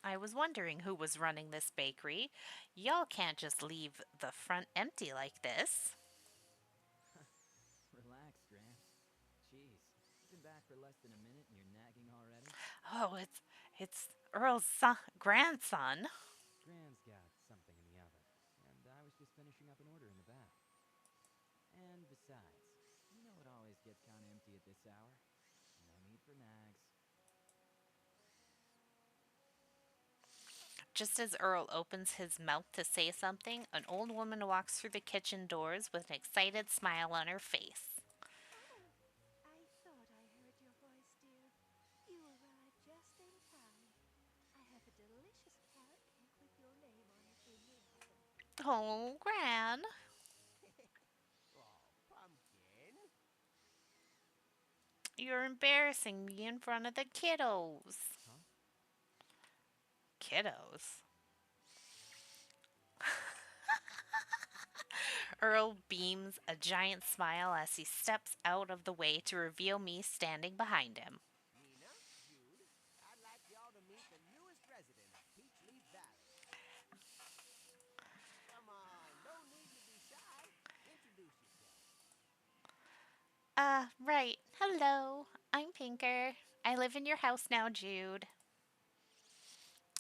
I was wondering who was running this bakery. Y'all can't just leave the front empty like this. Relax, Gramps. Jeez, you've been back for less than a minute and you're nagging already? Oh, it's Earl's grandson. Gram's got something in the oven, and I was just finishing up an order in the back. And besides, you know it always gets kinda empty at this hour. No need for nags. Just as Earl opens his mouth to say something, an old woman walks through the kitchen doors with an excited smile on her face. Oh, I thought I heard your voice, dear. You arrived just in time. I have a delicious carrot cake with your name on it in the oven. Oh, Gran, Oh, Pumpkin. you're embarrassing me in front of the kiddos. Huh? Kiddos? Earl beams a giant smile as he steps out of the way to reveal me standing behind him. Nina, Jude, I'd like y'all to meet the newest resident of Peachleaf Valley. Come on, no need to be shy. Introduce yourself. Right. Hello. I'm Pinker. I live in your house now, Jude.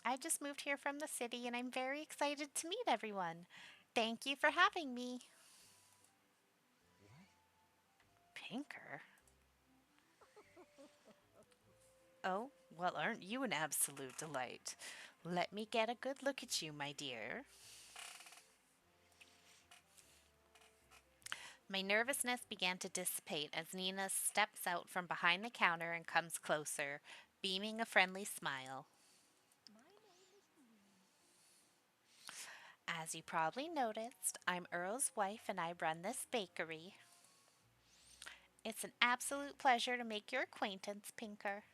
I just moved here from the city and I'm very excited to meet everyone. Thank you for having me. What? Pinker? Oh, well, aren't you an absolute delight? Let me get a good look at you, my dear. My nervousness began to dissipate as Nina steps out from behind the counter and comes closer, beaming a friendly smile. My name is Nina. As you probably noticed, I'm Earl's wife and I run this bakery. It's an absolute pleasure to make your acquaintance, Pinker.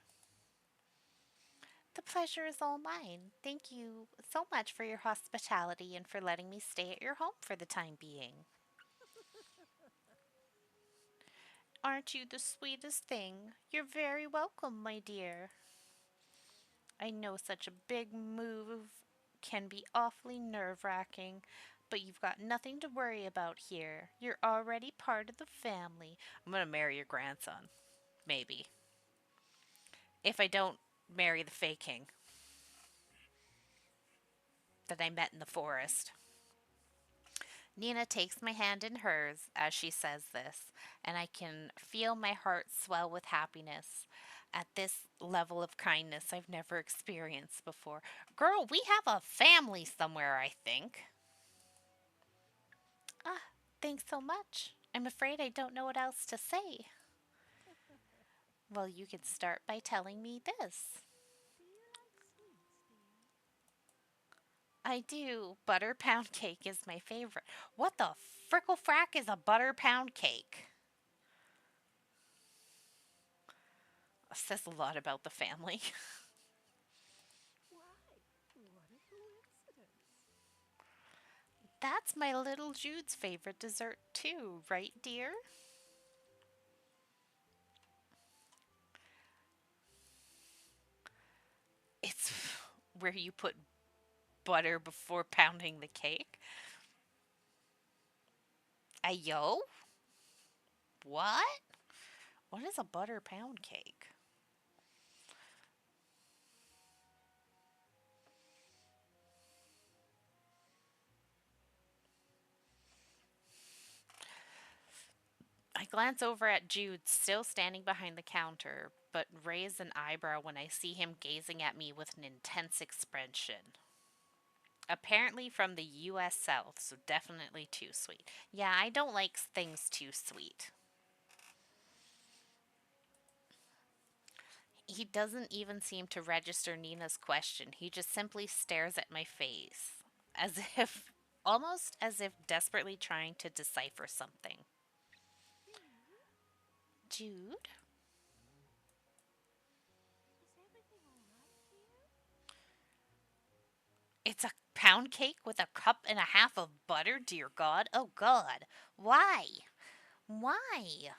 The pleasure is all mine. Thank you so much for your hospitality and for letting me stay at your home for the time being. Aren't you the sweetest thing? You're very welcome, my dear. I know such a big move can be awfully nerve wracking, but you've got nothing to worry about here. You're already part of the family. I'm gonna marry your grandson. Maybe. If I don't marry the fake king that I met in the forest. Nina takes my hand in hers as she says this, and I can feel my heart swell with happiness at this level of kindness I've never experienced before. Girl, we have a family somewhere, I think. Ah, thanks so much. I'm afraid I don't know what else to say. Well, you could start by telling me this. Do you like sweets, dear? I do. Butter pound cake is my favorite. What the frickle frack is a butter pound cake? Says a lot about the family. Why, what a coincidence. That's my little Jude's favorite dessert, too, right, dear? It's where you put butter before pounding the cake. Ayo? What? What is a butter pound cake? I glance over at Jude, still standing behind the counter, but raise an eyebrow when I see him gazing at me with an intense expression. Apparently from the US South, so definitely too sweet. Yeah, I don't like things too sweet. He doesn't even seem to register Nina's question. He just simply stares at my face, as if, almost as if desperately trying to decipher something. Jude, Jude? is everything all right, dear? It's a pound cake with a cup and a half of butter, dear God. Oh, God. Why? Why?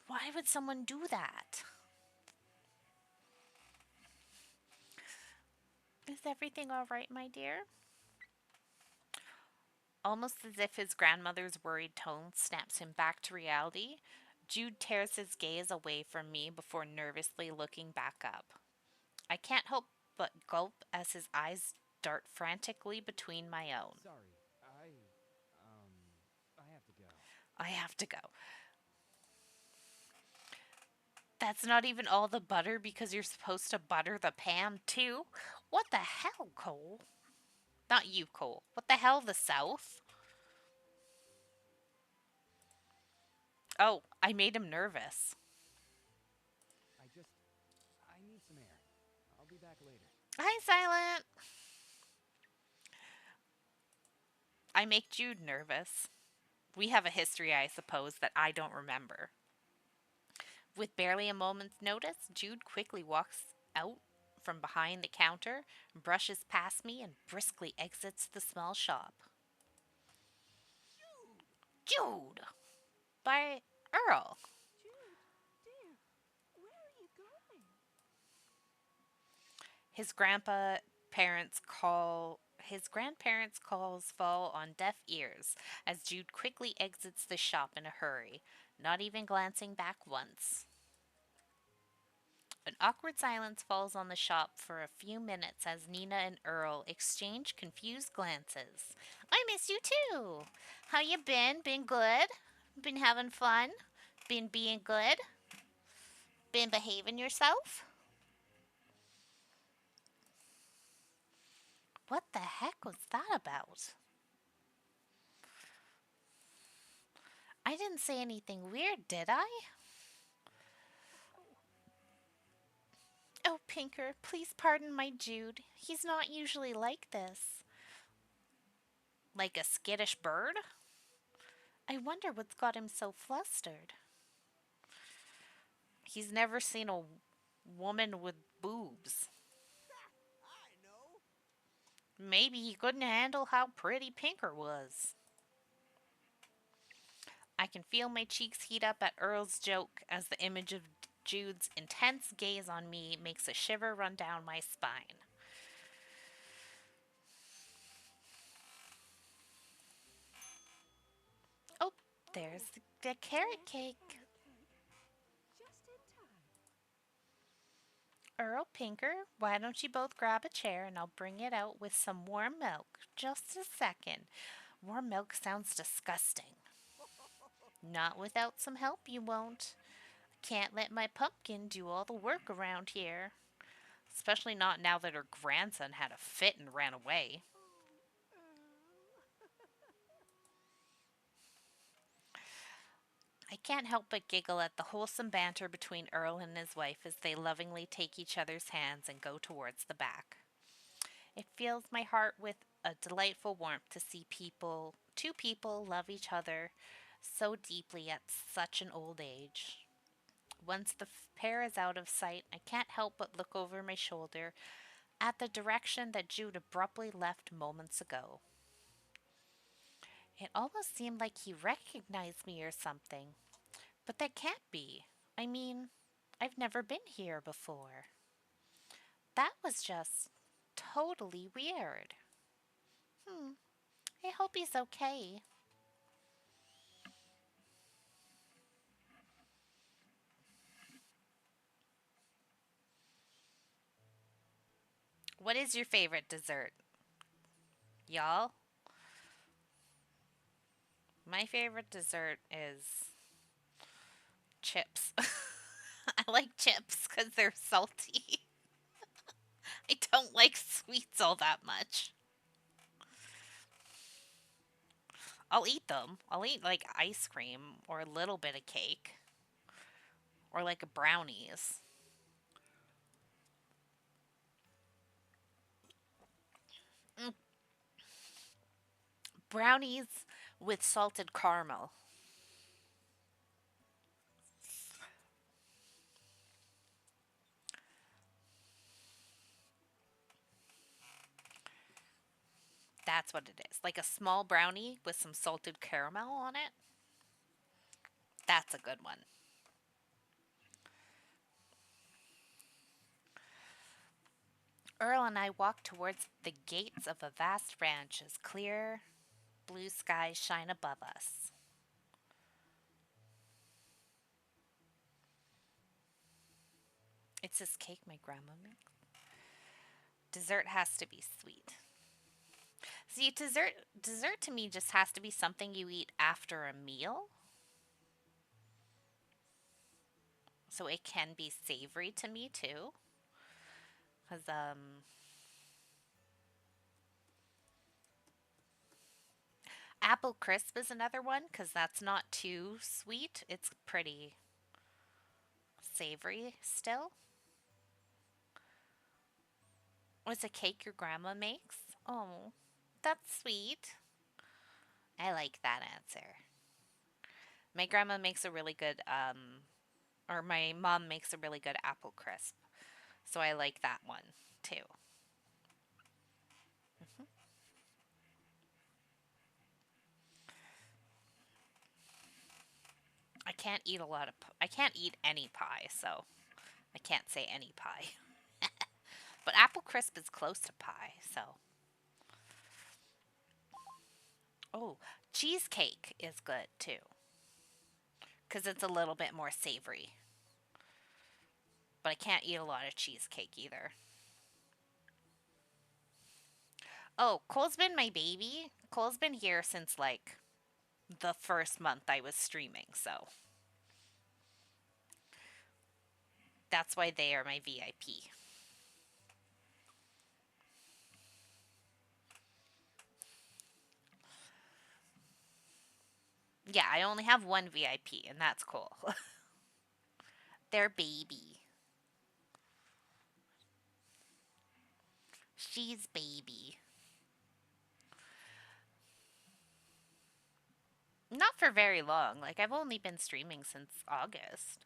Why would someone do that? Is everything all right, my dear? Almost as if his grandmother's worried tone snaps him back to reality, Jude tears his gaze away from me before nervously looking back up. I can't help but gulp as his eyes dart frantically between my own. Sorry, um, I have to go. I have to go. That's not even all the butter because you're supposed to butter the pan too? What the hell, Cole? Not you, Cole. What the hell, the South? Oh, I made him nervous. I need some air. I'll be back later. Hi, Silent. I make Jude nervous. We have a history, I suppose, that I don't remember. With barely a moment's notice, Jude quickly walks out from behind the counter, brushes past me, and briskly exits the small shop. Jude! Jude! By Earl. Jude, dear, where are you going? His grandpa parents call his grandparents' calls fall on deaf ears as Jude quickly exits the shop in a hurry, not even glancing back once. An awkward silence falls on the shop for a few minutes as Nina and Earl exchange confused glances. I miss you too. How you been? Been good? Been having fun? Been being good? Been behaving yourself? What the heck was that about? I didn't say anything weird, did I? Oh, Oh, Pinker, please pardon my Jude. He's not usually like this. Like a skittish bird? I wonder what's got him so flustered. He's never seen a woman with boobs. I know! Maybe he couldn't handle how pretty Pinker was. I can feel my cheeks heat up at Earl's joke as the image of Jude's intense gaze on me makes a shiver run down my spine. Oh, there's oh, the carrot there's the cake. carrot cake. Just in time. Earl, Pinker, why don't you both grab a chair and I'll bring it out with some warm milk? Just a second. Warm milk sounds disgusting. Not without some help, you won't. Can't let my pumpkin do all the work around here. Especially not now that her grandson had a fit and ran away. Oh, Earl. I can't help but giggle at the wholesome banter between Earl and his wife as they lovingly take each other's hands and go towards the back. It fills my heart with a delightful warmth to see two people love each other so deeply at such an old age. Once the pair is out of sight, I can't help but look over my shoulder at the direction that Jude abruptly left moments ago. It almost seemed like he recognized me or something, but that can't be. I mean, I've never been here before. That was just totally weird. Hmm, I hope he's okay. What is your favorite dessert, y'all? My favorite dessert is chips. I like chips because they're salty. I don't like sweets all that much. I'll eat them. I'll eat like ice cream or a little bit of cake or like brownies. Mm, brownies with salted caramel. That's what it is. Like a small brownie with some salted caramel on it. That's a good one. Earl and I walked towards the gates of a vast ranch as clear blue skies shine above us. It's this cake my grandma makes. Dessert has to be sweet. See, dessert to me just has to be something you eat after a meal. So it can be savory to me too. Cause apple crisp is another one because that's not too sweet. It's pretty savory still. What's a cake your grandma makes? Oh, that's sweet. I like that answer. My grandma makes a really good or my mom makes a really good apple crisp. So I like that one too. I can't eat a lot of I can't eat any pie, so I can't say any pie. But apple crisp is close to pie, so oh, cheesecake is good too cuz it's a little bit more savory. But I can't eat a lot of cheesecake either. Oh, Cole's been my baby. Cole's been here since like the first month I was streaming, so that's why they are my VIP. Yeah, I only have one VIP, and that's cool. Their baby. She's baby. Not for very long. Like, I've only been streaming since August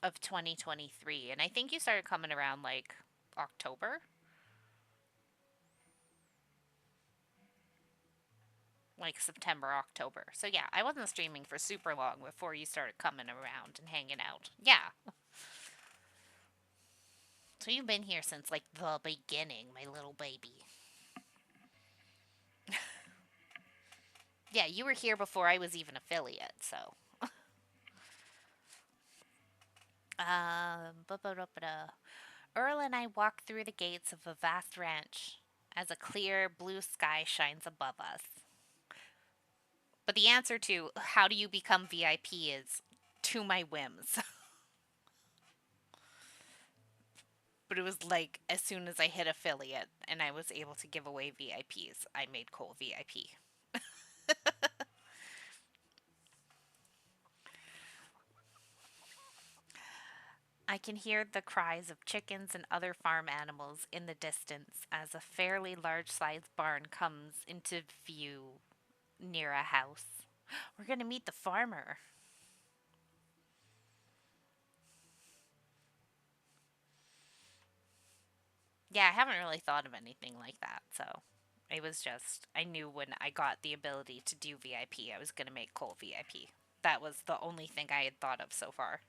of 2023. And I think you started coming around like October, like September, October. So yeah, I wasn't streaming for super long before you started coming around and hanging out. Yeah. So you've been here since like the beginning, my little baby. Yeah, you were here before I was even affiliate, so. Ba-ba-da-ba-da. Earl and I walk through the gates of a vast ranch as a clear blue sky shines above us. But the answer to how do you become VIP is to my whims. But it was like as soon as I hit affiliate and I was able to give away VIPs, I made Cole VIP. I can hear the cries of chickens and other farm animals in the distance as a fairly large sized barn comes into view near a house. We're going to meet the farmer. Yeah, I haven't really thought of anything like that, so it was just I knew when I got the ability to do VIP, I was going to make Cole VIP. That was the only thing I had thought of so far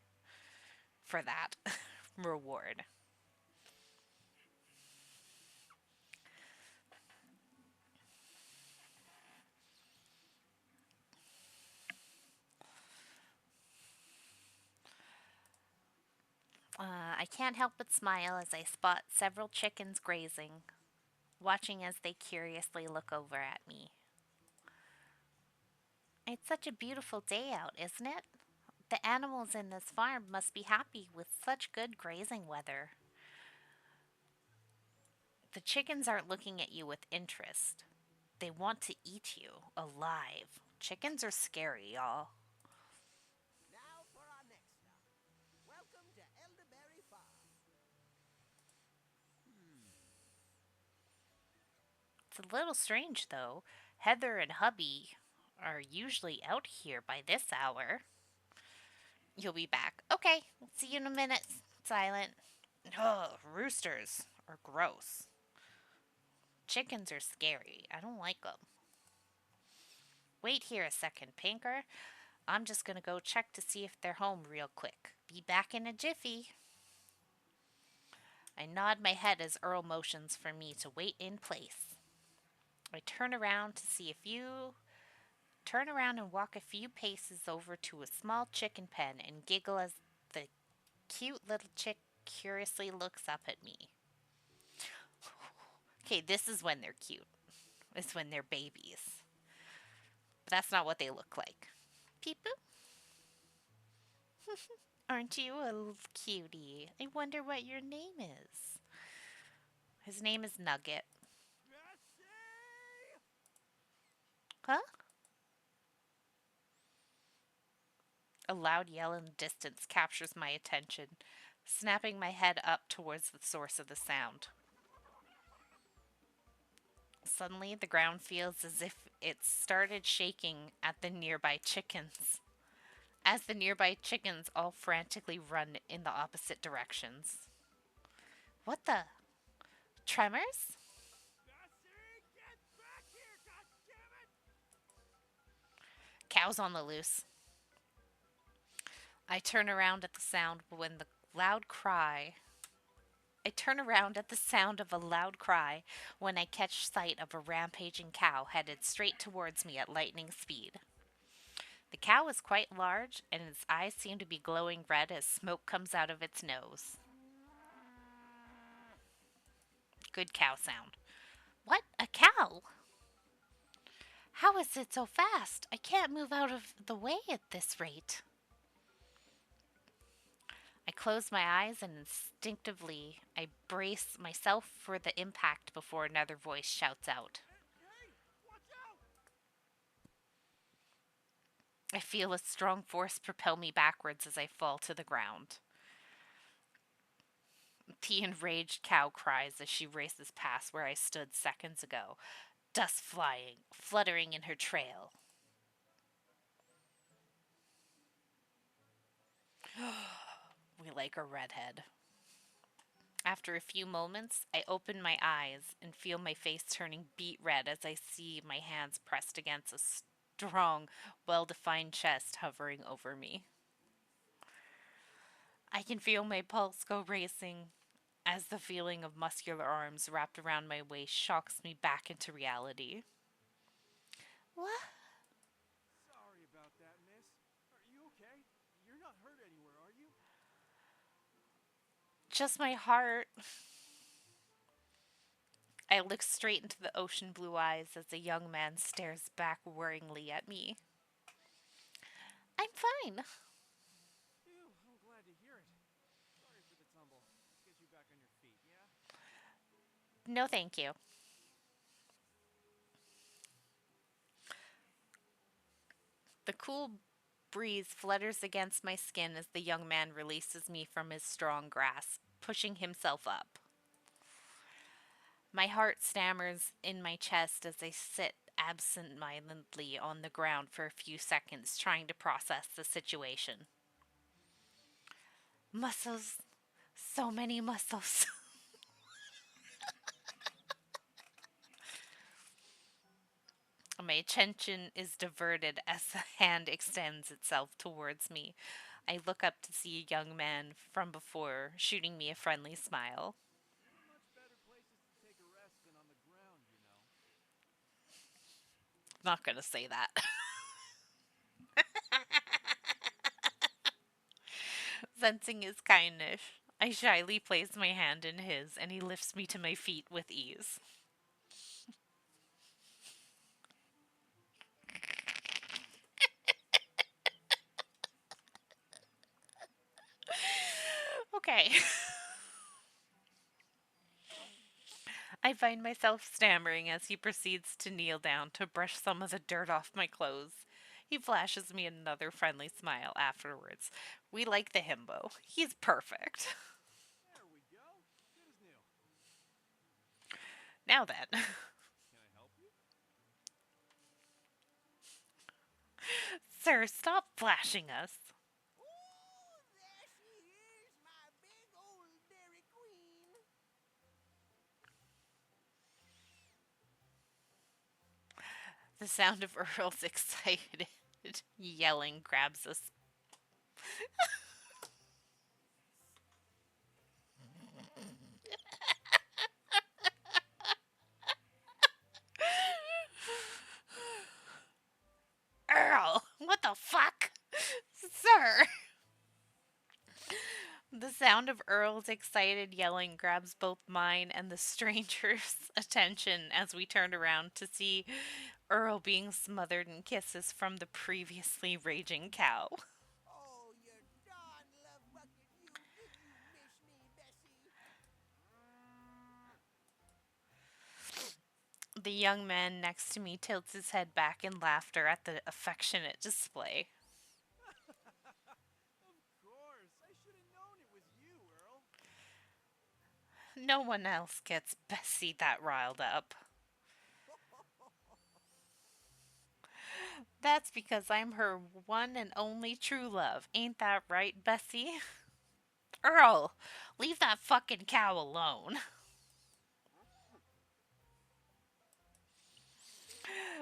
for that reward. I can't help but smile as I spot several chickens grazing, watching as they curiously look over at me. It's such a beautiful day out, isn't it? The animals in this farm must be happy with such good grazing weather. The chickens aren't looking at you with interest. They want to eat you alive. Chickens are scary, y'all. Now for our next stop. Welcome to Elderberry Farm. It's a little strange, though. Heather and hubby are usually out here by this hour. You'll be back. Okay, see you in a minute. Silent. Ugh, roosters are gross. Chickens are scary. I don't like them. Wait here a second, Pinker. I'm just gonna go check to see if they're home real quick. Be back in a jiffy. I nod my head as Earl motions for me to wait in place. I turn around and walk a few paces over to a small chicken pen and giggle as the cute little chick curiously looks up at me. Okay, this is when they're cute. It's when they're babies. But that's not what they look like. Peep boop. Aren't you a little cutie? I wonder what your name is. His name is Nugget. Jessie! Huh? A loud yell in the distance captures my attention, snapping my head up towards the source of the sound. Suddenly, the ground feels as if it started shaking at the nearby chickens, as the nearby chickens all frantically run in the opposite directions. What the? Tremors? Jessie, get back here, goddammit! Cows on the loose. I turn around at the sound when the loud cry. I turn around at the sound of a loud cry when I catch sight of a rampaging cow headed straight towards me at lightning speed. The cow is quite large, and its eyes seem to be glowing red as smoke comes out of its nose. Good cow sound. What? A cow? How is it so fast? I can't move out of the way at this rate. I close my eyes and instinctively I brace myself for the impact before another voice shouts out. Hey, watch out! I feel a strong force propel me backwards as I fall to the ground. The enraged cow cries as she races past where I stood seconds ago, dust flying, fluttering in her trail. We like a redhead. After a few moments, I open my eyes and feel my face turning beet red as I see my hands pressed against a strong, well defined chest hovering over me. I can feel my pulse go racing as the feeling of muscular arms wrapped around my waist shocks me back into reality. What? you? Just my heart. I look straight into the ocean blue eyes as the young man stares back worryingly at me. I'm fine. Phew, I'm glad to hear it. Sorry for the tumble. Let's get you back on your feet, yeah? No, thank you. The cool breeze flutters against my skin as the young man releases me from his strong grasp, pushing himself up. My heart stammers in my chest as I sit absent mindedly on the ground for a few seconds, trying to process the situation. Muscles. So many muscles. My attention is diverted as the hand extends itself towards me. I look up to see a young man from before shooting me a friendly smile. There are much better places to take a rest than on the ground, you know. Not gonna say that. Sensing his kindness, I shyly place my hand in his and he lifts me to my feet with ease. Okay. I find myself stammering as he proceeds to kneel down to brush some of the dirt off my clothes. He flashes me another friendly smile afterwards. We like the himbo. He's perfect. There we go. Good as new. Now then, Can I help you? sir, stop flashing us. Oh, there she is, my big old Dairy Queen. The sound of Earl's excited yelling grabs us. Earl, what the fuck? Sir! The sound of Earl's excited yelling grabs both mine and the stranger's attention as we turn around to see Earl being smothered in kisses from the previously raging cow. Oh, you darn love bucket, you miss me, Bessie. The young man next to me tilts his head back in laughter at the affectionate display. Of course. I should have known it was you, Earl. No one else gets Bessie that riled up. That's because I'm her one and only true love. Ain't that right, Bessie? Earl, leave that fucking cow alone.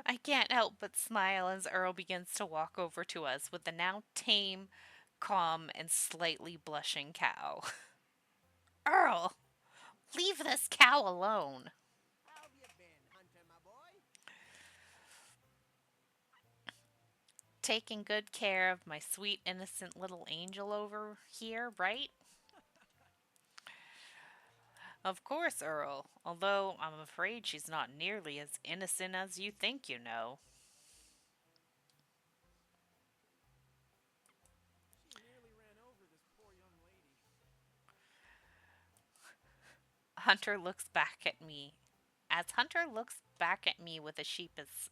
I can't help but smile as Earl begins to walk over to us with the now tame, calm, and slightly blushing cow. Earl, leave this cow alone. How have you been, Hunter, my boy? Taking good care of my sweet, innocent little angel over here, right? Of course, Earl, although I'm afraid she's not nearly as innocent as you think you know. She nearly ran over this poor young lady. Hunter looks back at me. As Hunter looks back at me with a sheepish.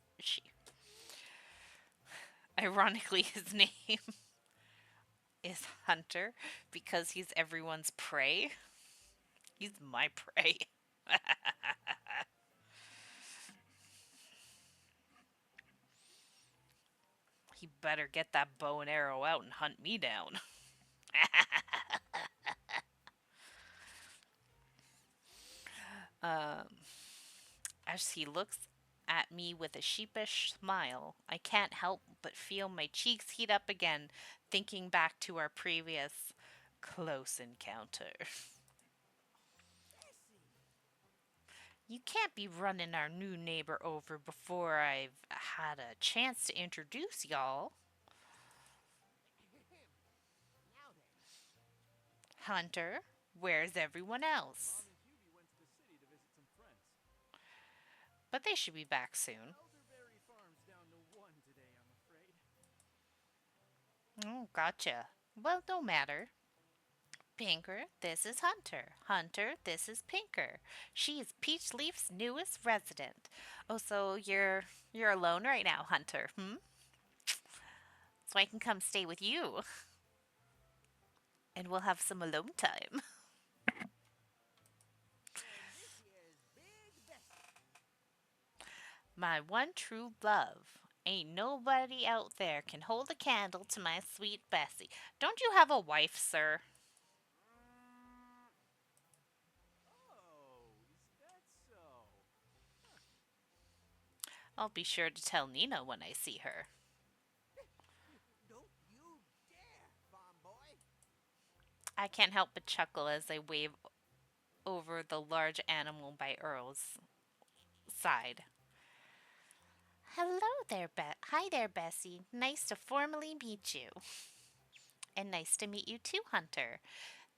Ironically, his name is Hunter because he's everyone's prey. He's my prey. He better get that bow and arrow out and hunt me down. um, as he looks at me with a sheepish smile, I can't help but feel my cheeks heat up again, thinking back to our previous close encounter. Bessie. You can't be running our new neighbor over before I've had a chance to introduce y'all. Ahem. Now then. Hunter, where's everyone else? Mom and Hubie went to the city to visit some friends. But they should be back soon. Elderberry Farm's down to one today, I'm afraid. Oh, gotcha. Well, no matter. Pinker, this is Hunter. Hunter, this is Pinker. She's Peachleaf's newest resident. Oh, so you're alone right now, Hunter, hmm? So I can come stay with you and we'll have some alone time. And this here's Big Bessie. My one true love. Ain't nobody out there can hold a candle to my sweet Bessie. Don't you have a wife, sir? Oh, is that so? I'll be sure to tell Nina when I see her. Don't you dare, farm boy. I can't help but chuckle as I wave over the large animal by Earl's side. Hello there, Hi there, Bessie. Nice to formally meet you. And nice to meet you too, Hunter.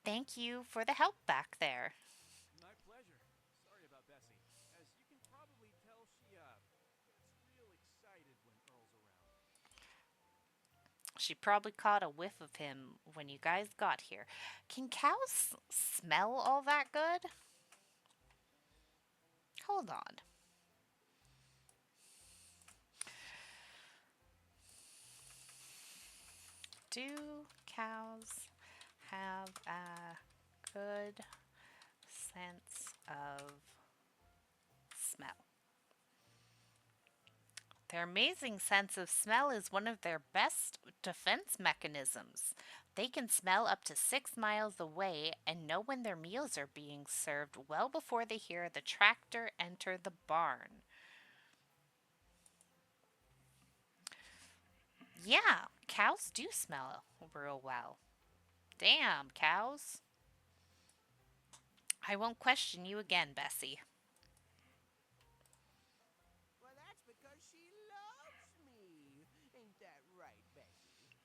Thank you for the help back there. My pleasure. Sorry about Bessie. As you can probably tell, she gets real excited when Earl's around. She probably caught a whiff of him when you guys got here. Can cows smell all that good? Hold on. Do cows have a good sense of smell? Their amazing sense of smell is one of their best defense mechanisms. They can smell up to 6 miles away and know when their meals are being served well before they hear the tractor enter the barn. Yeah, cows do smell real well. Damn, cows. I won't question you again, Bessie. Well, that's because she loves me. Ain't that right, Bessie?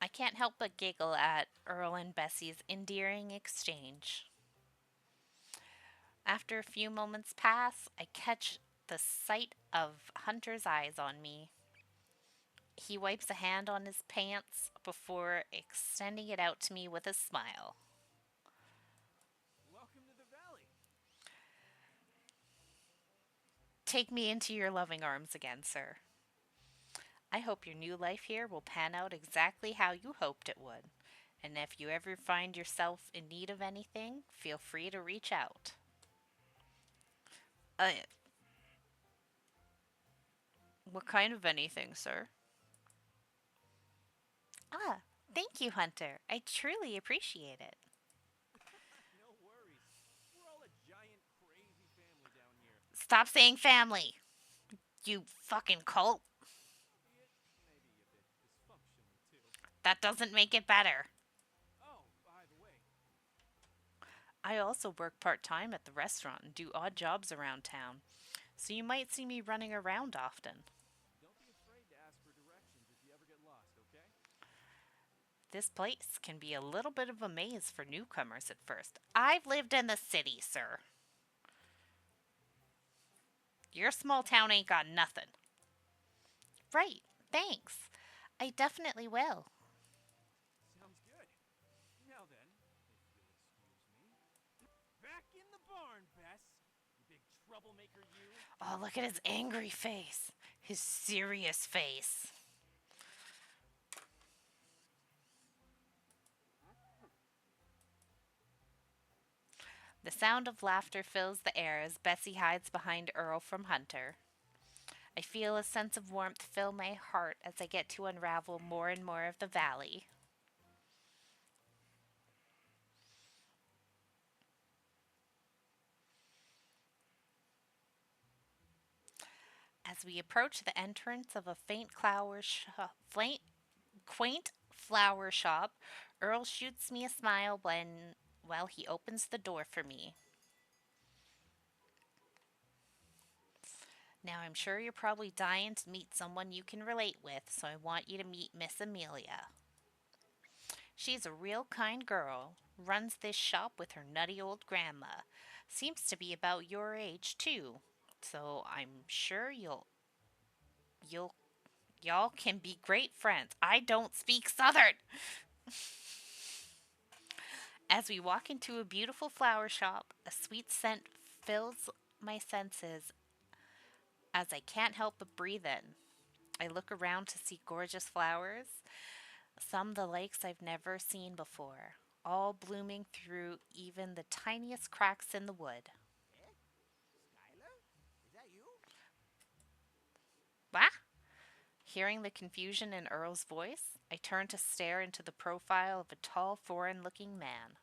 I can't help but giggle at Earl and Bessie's endearing exchange. After a few moments pass, I catch the sight of Hunter's eyes on me. He wipes a hand on his pants before extending it out to me with a smile. Welcome to the valley. Take me into your loving arms again, sir. I hope your new life here will pan out exactly how you hoped it would. And if you ever find yourself in need of anything, feel free to reach out. Uh, what kind of anything, sir? Ah, thank you, Hunter. I truly appreciate it. No worries. We're all a giant crazy family down here. Stop saying family, you fucking cult. Albeit maybe a bit dysfunctional, too. That doesn't make it better. Oh, by the way, I also work part time at the restaurant and do odd jobs around town, so you might see me running around often. don't be afraid to ask for directions if you ever get lost, okay? This place can be a little bit of a maze for newcomers at first. I've lived in the city, sir. Your small town ain't got nothing. Right, thanks. I definitely will. Sounds good. Now then, if you'll excuse me. Back in the barn, Bess. You big troublemaker, you. Oh, look at his angry face. His serious face. The sound of laughter fills the air as Bessie hides behind Earl from Hunter. I feel a sense of warmth fill my heart as I get to unravel more and more of the valley. As we approach the entrance of a quaint flower shop, Earl shoots me a smile while he opens the door for me. Now, I'm sure you're probably dying to meet someone you can relate with, so I want you to meet Miss Amelia. She's a real kind girl. Runs this shop with her nutty old grandma. Seems to be about your age, too. So I'm sure you'll y'all can be great friends. I don't speak Southern. As we walk into a beautiful flower shop, a sweet scent fills my senses as I can't help but breathe in. I look around to see gorgeous flowers, some the likes I've never seen before, all blooming through even the tiniest cracks in the wood. Eh? Skylar? Is that you? What? Hearing the confusion in Earl's voice, I turn to stare into the profile of a tall, foreign looking man.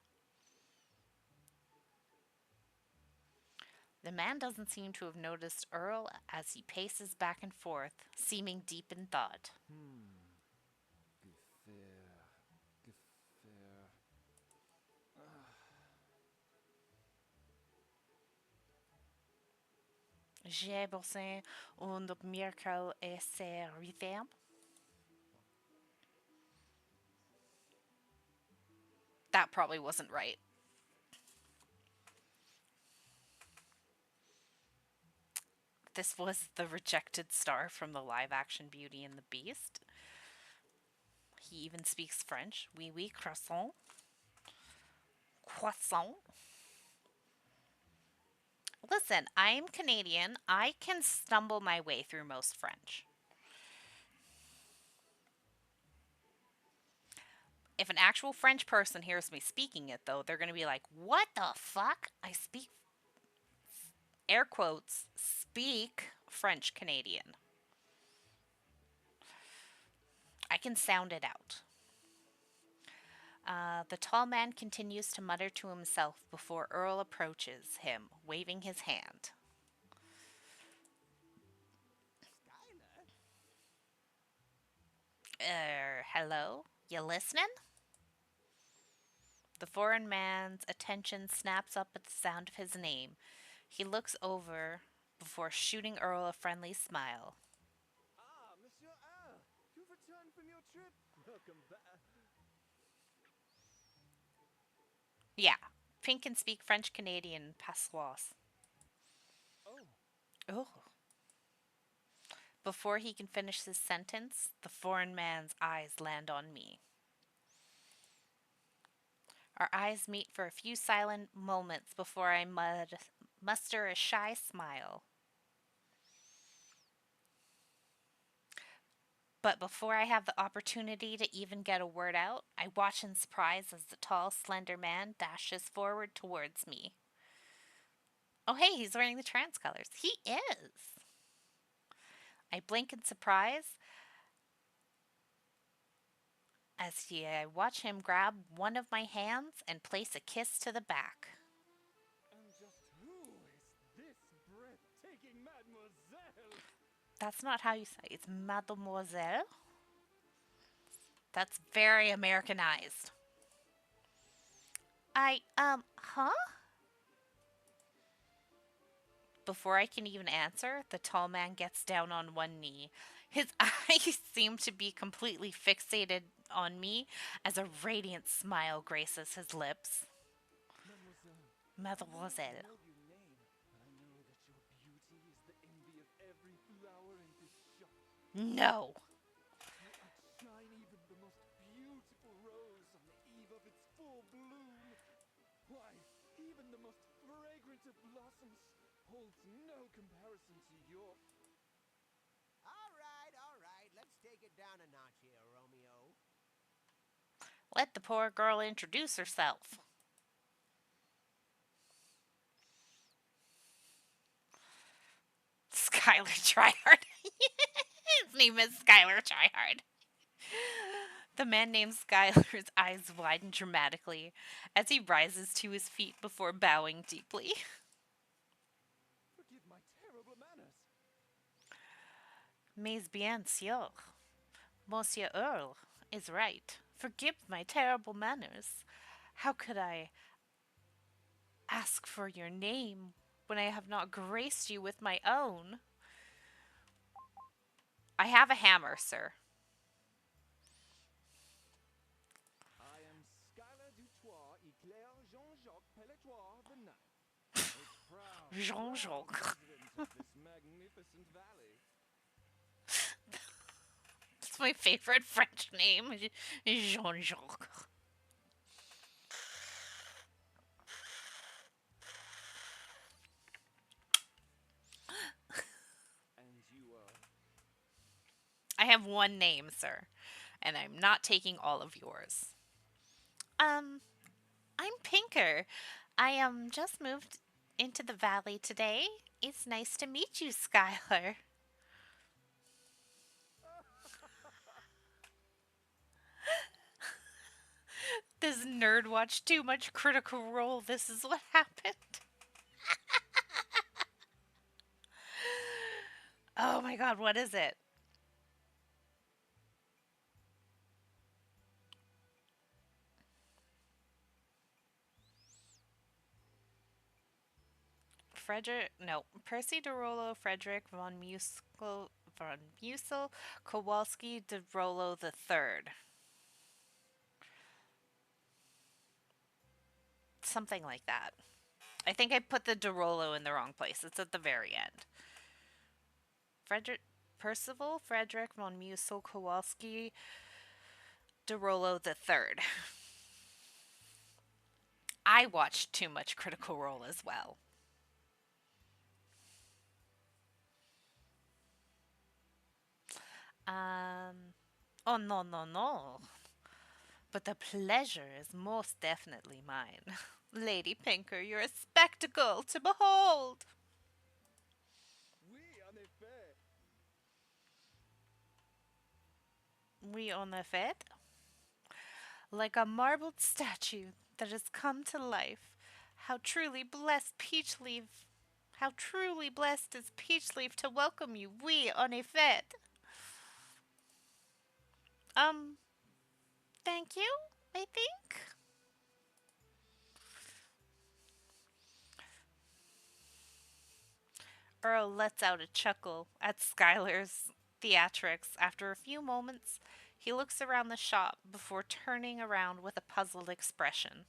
The man doesn't seem to have noticed Earl as he paces back and forth, seeming deep in thought. Gefair. Gefair. J'ai besoin un miracle et c'est rhythm. That probably wasn't right. This was the rejected star from the live action Beauty and the Beast. He even speaks French. Oui, oui, croissant. Croissant. Listen, I'm Canadian. I can stumble my way through most French. If an actual French person hears me speaking it, though, they're going to be like, what the fuck? I speak, air quotes, speak French Canadian. I can sound it out. The tall man continues to mutter to himself before Earl approaches him, waving his hand. Skylar? Hello? You listening? The foreign man's attention snaps up at the sound of his name. He looks over before shooting Earl a friendly smile. Ah, Monsieur Earl. You've returned from your trip. Welcome back. Yeah, Pink can speak French Canadian patois. Oh, Oh. Before he can finish his sentence, the foreign man's eyes land on me. Our eyes meet for a few silent moments before I muster a shy smile. But before I have the opportunity to even get a word out, I watch in surprise as the tall, slender man dashes forward towards me. Oh, hey, he's wearing the trans colors. He is. I blink in surprise as I watch him grab one of my hands and place a kiss to the back. and just who is this breathtaking mademoiselle? That's not how you say it. It's Mademoiselle. That's very Americanized. Huh? Before I can even answer, the tall man gets down on one knee. His eyes seem to be completely fixated on me as a radiant smile graces his lips. Mademoiselle, Mademoiselle. I know your name, but I know that your beauty is the envy of every flower in this shop. No. You outshine even the most beautiful rose on the eve of its full bloom. Why, even the most fragrant of blossoms holds no comparison to your... All right. Let's take it down a notch here, Romeo. Let the poor girl introduce herself. Skylar Tryhard. His name is Skylar Tryhard. The man named Skylar's eyes widen dramatically as he rises to his feet before bowing deeply. Forgive my terrible manners. Mais bien sûr, Monsieur Earl is right. Forgive my terrible manners. How could I ask for your name when I have not graced you with my own? I have a hammer, sir. I am proud, proud Jean-Jacques. resident of this magnificent valley. It's my favorite French name, Jean-Jacques. And you are? I have one name, sir, and I'm not taking all of yours. Um, I'm Pinker. I just moved into the valley today. It's nice to meet you, Skylar. This nerd watched too much Critical Role. This is what happened. Oh my god, what is it? Frederick, no, Percy de Rollo, Frederick von Musel, Kowalski de Rollo the Third, something like that. I think I put the de Rollo in the wrong place. It's at the very end. Frederick Percival Frederick von Musel Kowalski de Rollo the Third. I watched too much Critical Role as well. Um, oh no no no. But the pleasure is most definitely mine. Lady Pinker, you're a spectacle to behold. Oui, en effet. We on the fête, like a marbled statue that has come to life. How truly blessed Peachleaf, how truly blessed is Peachleaf to welcome you. We on a fête. Um, thank you, I think. Earl lets out a chuckle at Skylar's theatrics. After a few moments, he looks around the shop before turning around with a puzzled expression.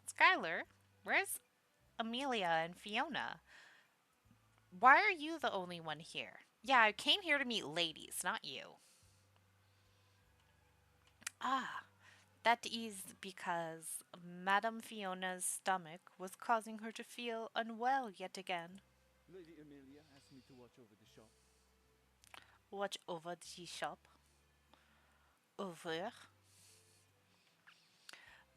Skylar, where's Amelia and Fiona? Why are you the only one here? Yeah, I came here to meet ladies, not you. Ah, that is because Madame Fiona's stomach was causing her to feel unwell yet again. Lady Amelia asked me to watch over the shop. Watch over the shop. Over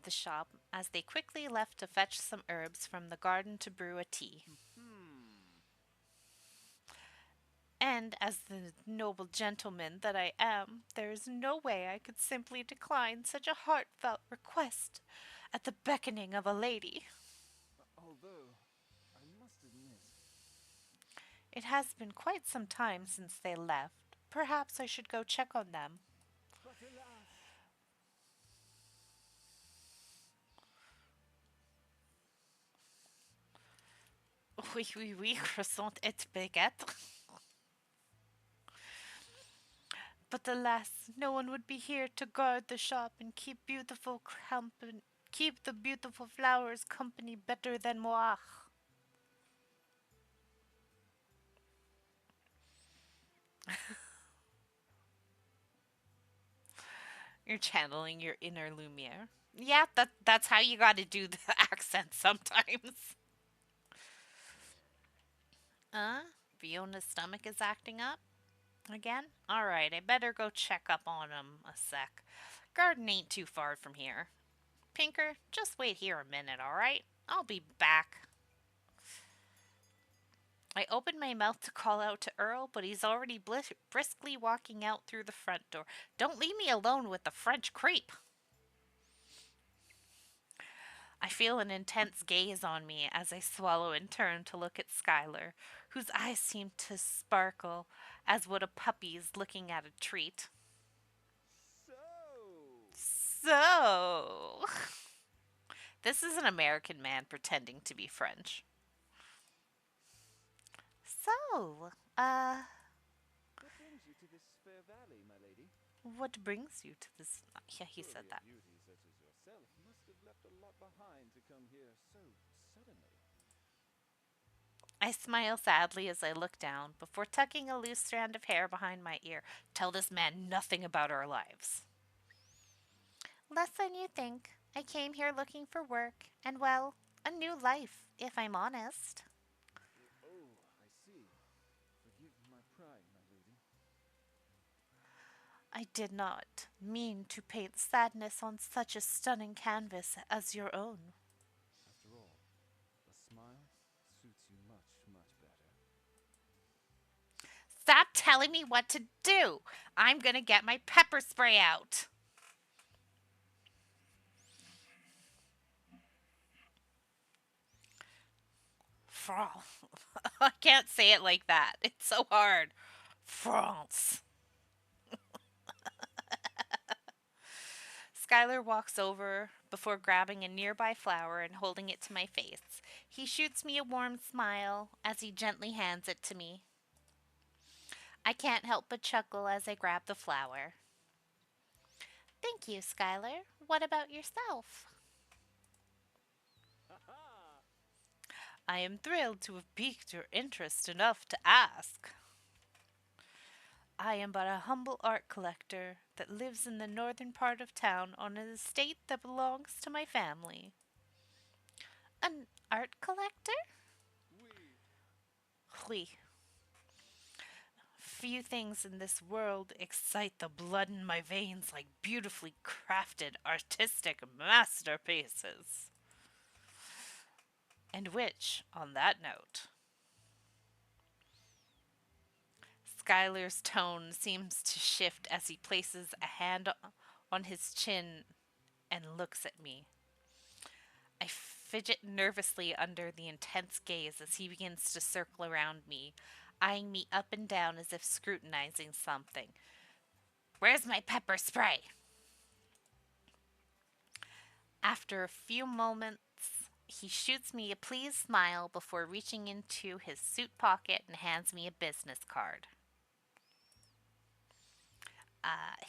the shop as they quickly left to fetch some herbs from the garden to brew a tea. Hmm. And as the noble gentleman that I am, there is no way I could simply decline such a heartfelt request at the beckoning of a lady. Although, I must admit, It has been quite some time since they left. Perhaps I should go check on them. but alas, Oui, oui, oui, croissant et baguette. But alas, no one would be here to guard the shop and keep the beautiful flowers company better than moi. You're channeling your inner Lumiere. Yeah, that's how you got to do the accent sometimes. Fiona's stomach is acting up again. All right, I better go check up on him a sec. Garden ain't too far from here. Pinker, just wait here a minute, all right? I'll be back. I opened my mouth to call out to Earl, but he's already briskly walking out through the front door. Don't leave me alone with the French creep. I feel an intense gaze on me as I swallow and turn to look at Skylar, whose eyes seem to sparkle as would a puppy's looking at a treat. so So, this is an American man pretending to be French. So, what brings you to this fair valley, my lady? what brings you to this? Yeah, he said Surely a that. beauty such as yourself must have left a lot behind to come here so suddenly? I smile sadly as I look down before tucking a loose strand of hair behind my ear. Tell this man nothing about our lives. Less than you think. I came here looking for work and, well, a new life, if I'm honest. Oh, I see. Forgive my pride, my lady. I did not mean to paint sadness on such a stunning canvas as your own. After all, a smile suits you much, much better. Stop telling me what to do! I'm gonna get my pepper spray out! France. I can't say it like that. It's so hard. France. Skylar walks over before grabbing a nearby flower and holding it to my face. He shoots me a warm smile as he gently hands it to me. I can't help but chuckle as I grab the flower. Thank you, Skylar. What about yourself? Ha ha! I am thrilled to have piqued your interest enough to ask. I am but a humble art collector that lives in the northern part of town on an estate that belongs to my family. An art collector? We. Oui. Few things in this world excite the blood in my veins like beautifully crafted artistic masterpieces. And which, on that note, Skylar's tone seems to shift as he places a hand on his chin and looks at me. I fidget nervously under the intense gaze as he begins to circle around me, eyeing me up and down as if scrutinizing something. Where's my pepper spray? After a few moments, he shoots me a pleased smile before reaching into his suit pocket and hands me a business card.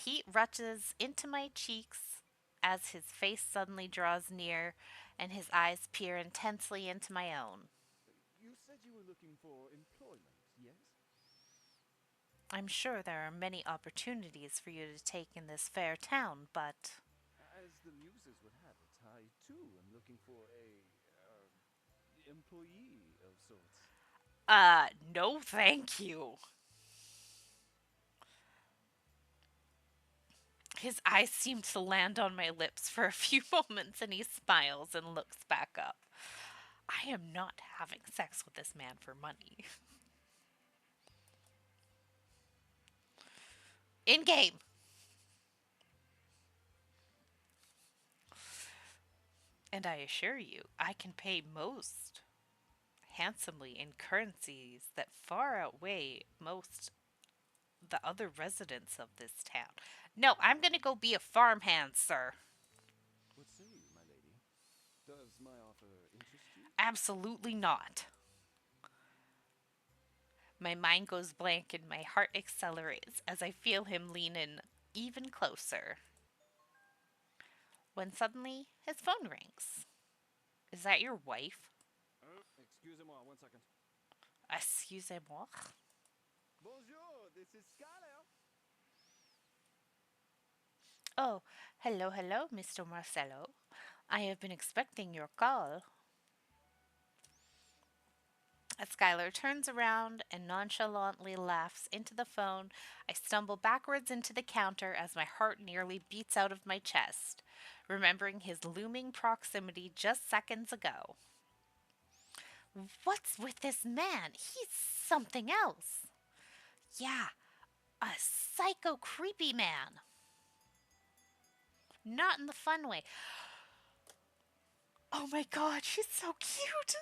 Heat rushes into my cheeks as his face suddenly draws near and his eyes peer intensely into my own. You said you were looking for employment, yes? I'm sure there are many opportunities for you to take in this fair town, but As the muses would have it, I too am looking for a employee of sorts. no thank you. His eyes seem to land on my lips for a few moments and he smiles and looks back up. I am not having sex with this man for money. In game. And I assure you, I can pay most handsomely in currencies that far outweigh most the other residents of this town. No, I'm gonna go be a farmhand, sir. What say you, my lady? Does my offer interest you? Absolutely not. My mind goes blank and my heart accelerates as I feel him lean in even closer. When suddenly his phone rings. Is that your wife? Excusez-moi, 1 second. Excusez-moi. Bonjour, this is Skylar. Oh, hello, hello, Mr. Marcello. I have been expecting your call. As Skylar turns around and nonchalantly laughs into the phone, I stumble backwards into the counter as my heart nearly beats out of my chest, remembering his looming proximity just seconds ago. What's with this man? He's something else. Yeah, a psycho creepy man. Not in the fun way. Oh my god, she's so cute.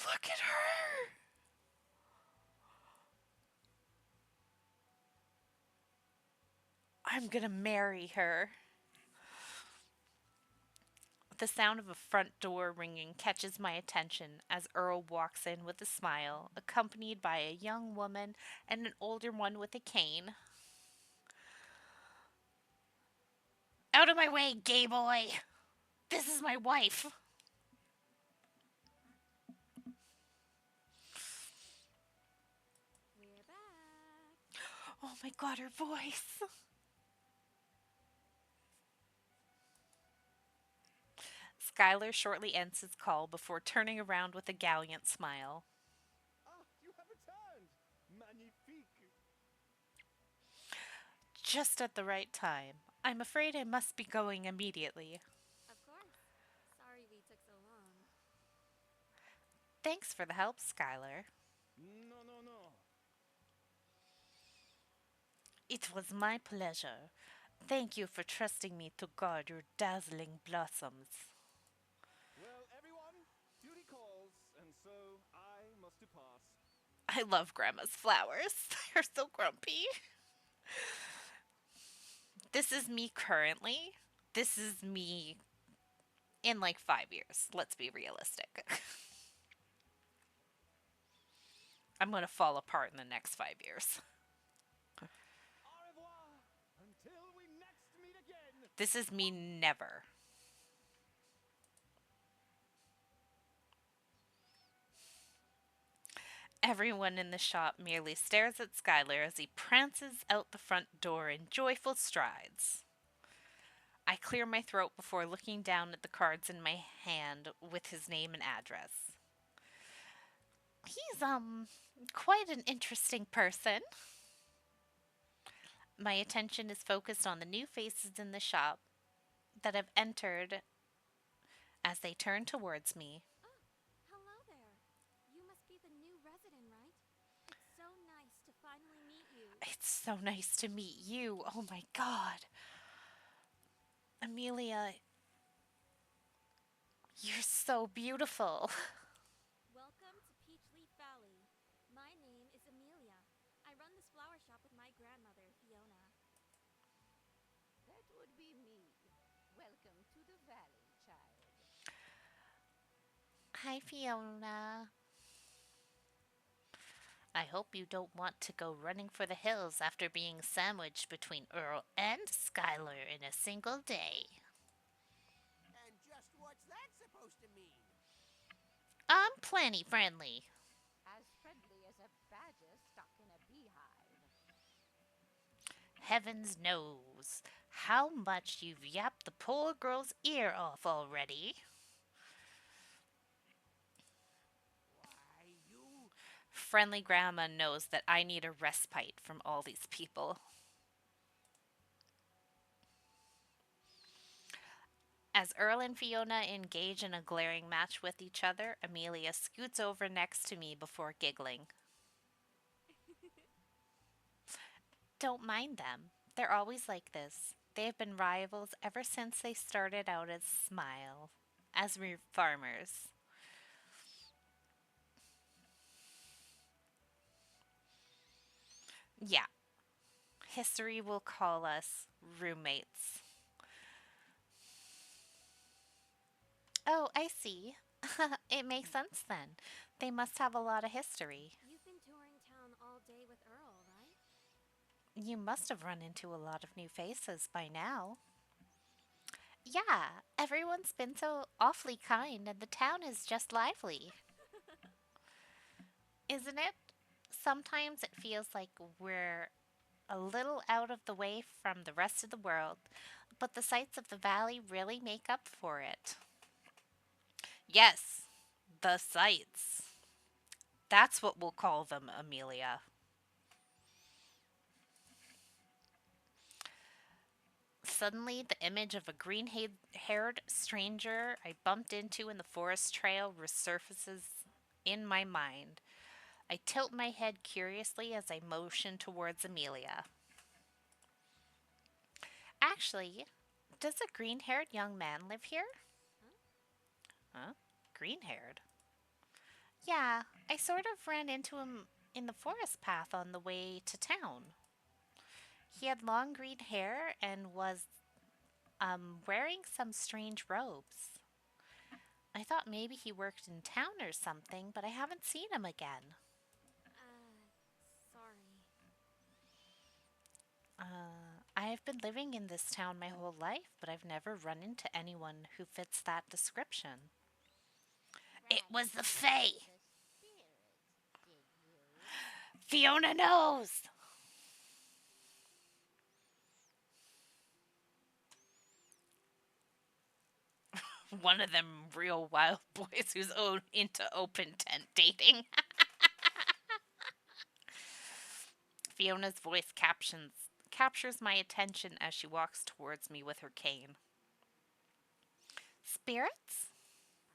Look at her. I'm gonna marry her. The sound of a front door ringing catches my attention as Earl walks in with a smile, accompanied by a young woman and an older one with a cane. Out of my way, gay boy! This is my wife! We're back. Oh my god, her voice! Skylar shortly ends his call before turning around with a gallant smile. Ah, you have returned! Magnifique! Just at the right time. I'm afraid I must be going immediately. Of course. Sorry we took so long. Thanks for the help, Skylar. No, no, no. It was my pleasure. Thank you for trusting me to guard your dazzling blossoms. Well, everyone, duty calls, and so I must depart. I love Grandma's flowers. They're so grumpy. This is me currently. This is me in like 5 years. Let's be realistic. I'm going to fall apart in the next 5 years. Au revoir! Until we next meet again! This is me never. Everyone in the shop merely stares at Skylar as he prances out the front door in joyful strides. I clear my throat before looking down at the cards in my hand with his name and address. He's, quite an interesting person. My attention is focused on the new faces in the shop that have entered as they turn towards me. Oh, hello there. You must be the new resident, right? It's so nice to finally meet you. It's so nice to meet you. Oh my god. Amelia, you're so beautiful. Welcome to Peach Leaf Valley. My name is Amelia. I run this flower shop with my grandmother, Fiona. That would be me. Welcome to the valley, child. Hi, Fiona. I hope you don't want to go running for the hills after being sandwiched between Earl and Skylar in a single day. And just what's that supposed to mean? I'm plenty friendly. As friendly as a badger stuck in a beehive. Heavens knows how much you've yapped the poor girl's ear off already. Why, you... Friendly Grandma knows that I need a respite from all these people. As Earl and Fiona engage in a glaring match with each other, Amelia scoots over next to me before giggling. Don't mind them. They're always like this. They have been rivals ever since they started out as farmers. Yeah, history will call us roommates. Oh, I see. It makes sense then. They must have a lot of history. You've been touring town all day with Earl, right? You must have run into a lot of new faces by now. Yeah, everyone's been so awfully kind, and the town is just lively. Isn't it? Sometimes it feels like we're a little out of the way from the rest of the world, but the sights of the valley really make up for it. Yes, the sights. That's what we'll call them, Amelia. Suddenly, the image of a green haired stranger I bumped into in the forest trail resurfaces in my mind. I tilt my head curiously as I motion towards Amelia. Actually, does a green haired young man live here? Huh? Huh? Green haired? Yeah, I sort of ran into him in the forest path on the way to town. He had long green hair and was wearing some strange robes. I thought maybe he worked in town or something, but I haven't seen him again. Sorry. I have been living in this town my whole life, but I've never run into anyone who fits that description. It That was the was Fae! the spirit, did you? Fiona knows! One of them real wild boys who's into open tent dating. Fiona's voice captures my attention as she walks towards me with her cane. Spirits?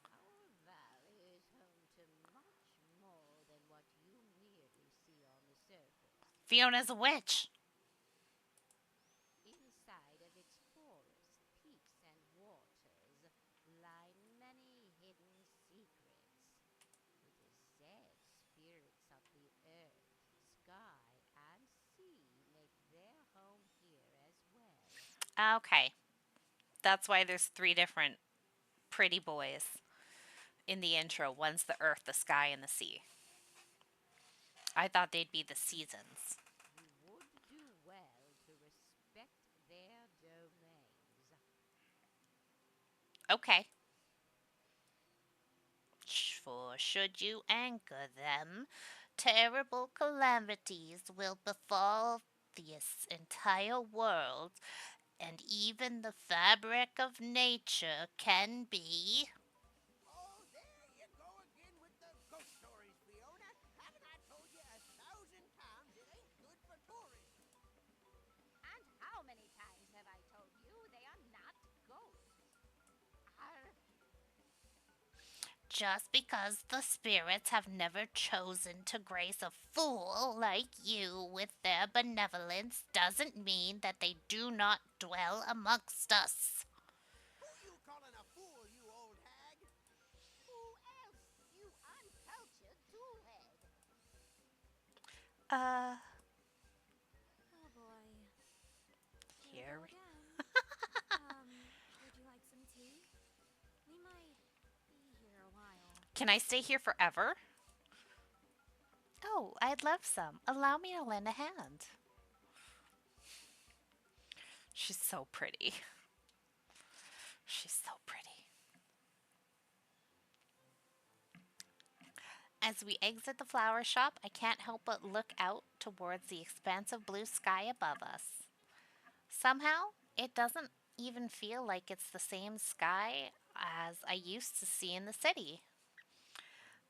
Our valley is home to much more than what you merely see on the surface. Fiona's a witch. Inside of its forest, peaks, and waters lie many hidden secrets. It is said spirits of the earth, sky, and sea make their home here as well. Okay, that's why there's three different pretty boys in the intro. One's the earth, the sky, and the sea. I thought they'd be the seasons. You would do well to respect their domains. Okay. For should you anchor them, terrible calamities will befall this entire world, and even the fabric of nature can be. Oh, there you go again with the ghost stories, Fiona. Haven't I told you 1,000 times it ain't good for tourism? And how many times have I told you they are not ghosts? Arr, Just because the spirits have never chosen to grace a fool like you with their benevolence doesn't mean that they do not dwell amongst us. Who you calling a fool, you old hag? who else, you uncultured toolhead? Uh, Oh boy. Here we here go we. again. Would you like some tea? We might be here a while. Can I stay here forever? Oh, I'd love some. Allow me to lend a hand. She's so pretty. She's so pretty. As we exit the flower shop, I can't help but look out towards the expansive blue sky above us. Somehow, it doesn't even feel like it's the same sky as I used to see in the city.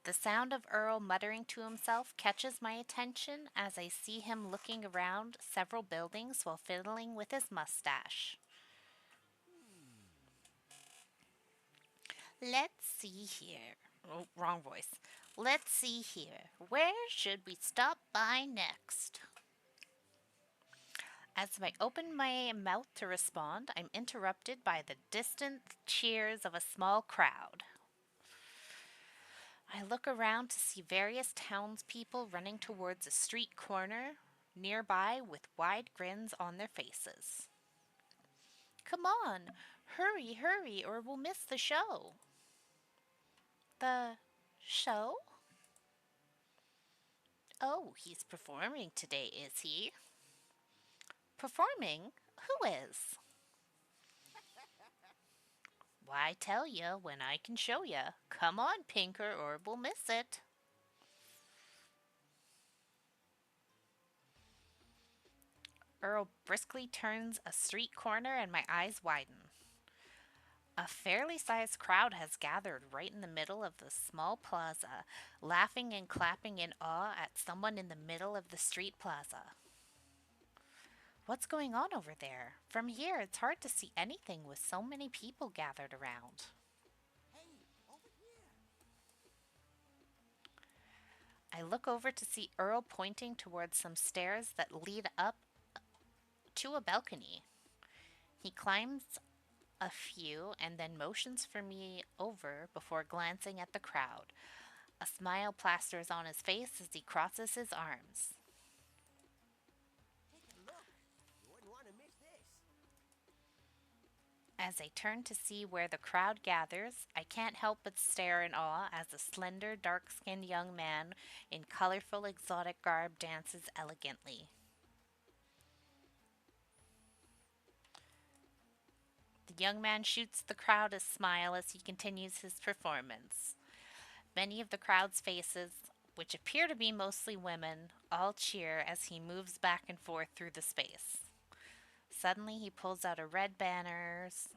The sound of Earl muttering to himself catches my attention as I see him looking around several buildings while fiddling with his mustache. Let's see here. Oh, wrong voice. Let's see here. Where should we stop by next? As I open my mouth to respond, I'm interrupted by the distant cheers of a small crowd. I look around to see various townspeople running towards a street corner nearby with wide grins on their faces. Come on, hurry, hurry, or we'll miss the show. The show? Oh, he's performing today, is he? Performing? Who is? Why tell ya when I can show ya? Come on, Pinker, or we'll miss it. Earl briskly turns a street corner and my eyes widen. A fairly sized crowd has gathered right in the middle of the small plaza, laughing and clapping in awe at someone in the middle of the street plaza. What's going on over there? From here, it's hard to see anything with so many people gathered around. Hey, over here. I look over to see Earl pointing towards some stairs that lead up to a balcony. He climbs a few and then motions for me over before glancing at the crowd. A smile plasters on his face as he crosses his arms. Take a look. You wouldn't want to miss this. As I turn to see where the crowd gathers, I can't help but stare in awe as a slender, dark skinned young man in colorful, exotic garb dances elegantly. young man shoots the crowd a smile as he continues his performance. Many of the crowd's faces, which appear to be mostly women, all cheer as he moves back and forth through the space. Suddenly, he pulls out a red banners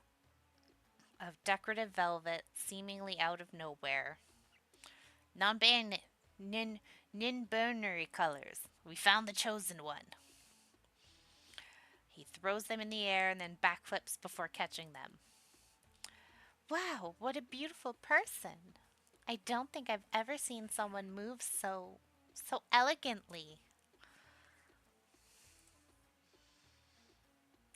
of decorative velvet, seemingly out of nowhere. Non nin binary colors. We found the chosen one. He throws them in the air and then backflips before catching them. Wow, what a beautiful person! I don't think I've ever seen someone move so elegantly.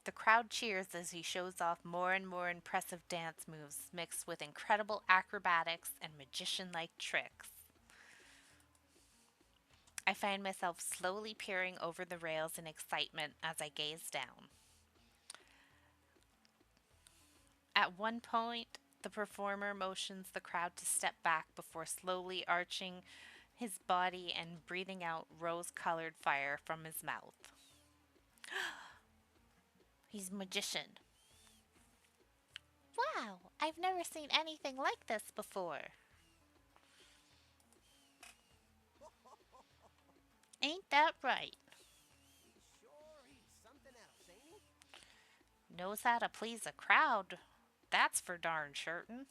The crowd cheers as he shows off more and more impressive dance moves mixed with incredible acrobatics and magician like tricks. I find myself slowly peering over the rails in excitement as I gaze down. At one point, the performer motions the crowd to step back before slowly arching his body and breathing out rose colored fire from his mouth. He's a magician. Wow, I've never seen anything like this before. Ain't that right? He's something else, ain't he? Knows how to please a crowd. That's for darn certain.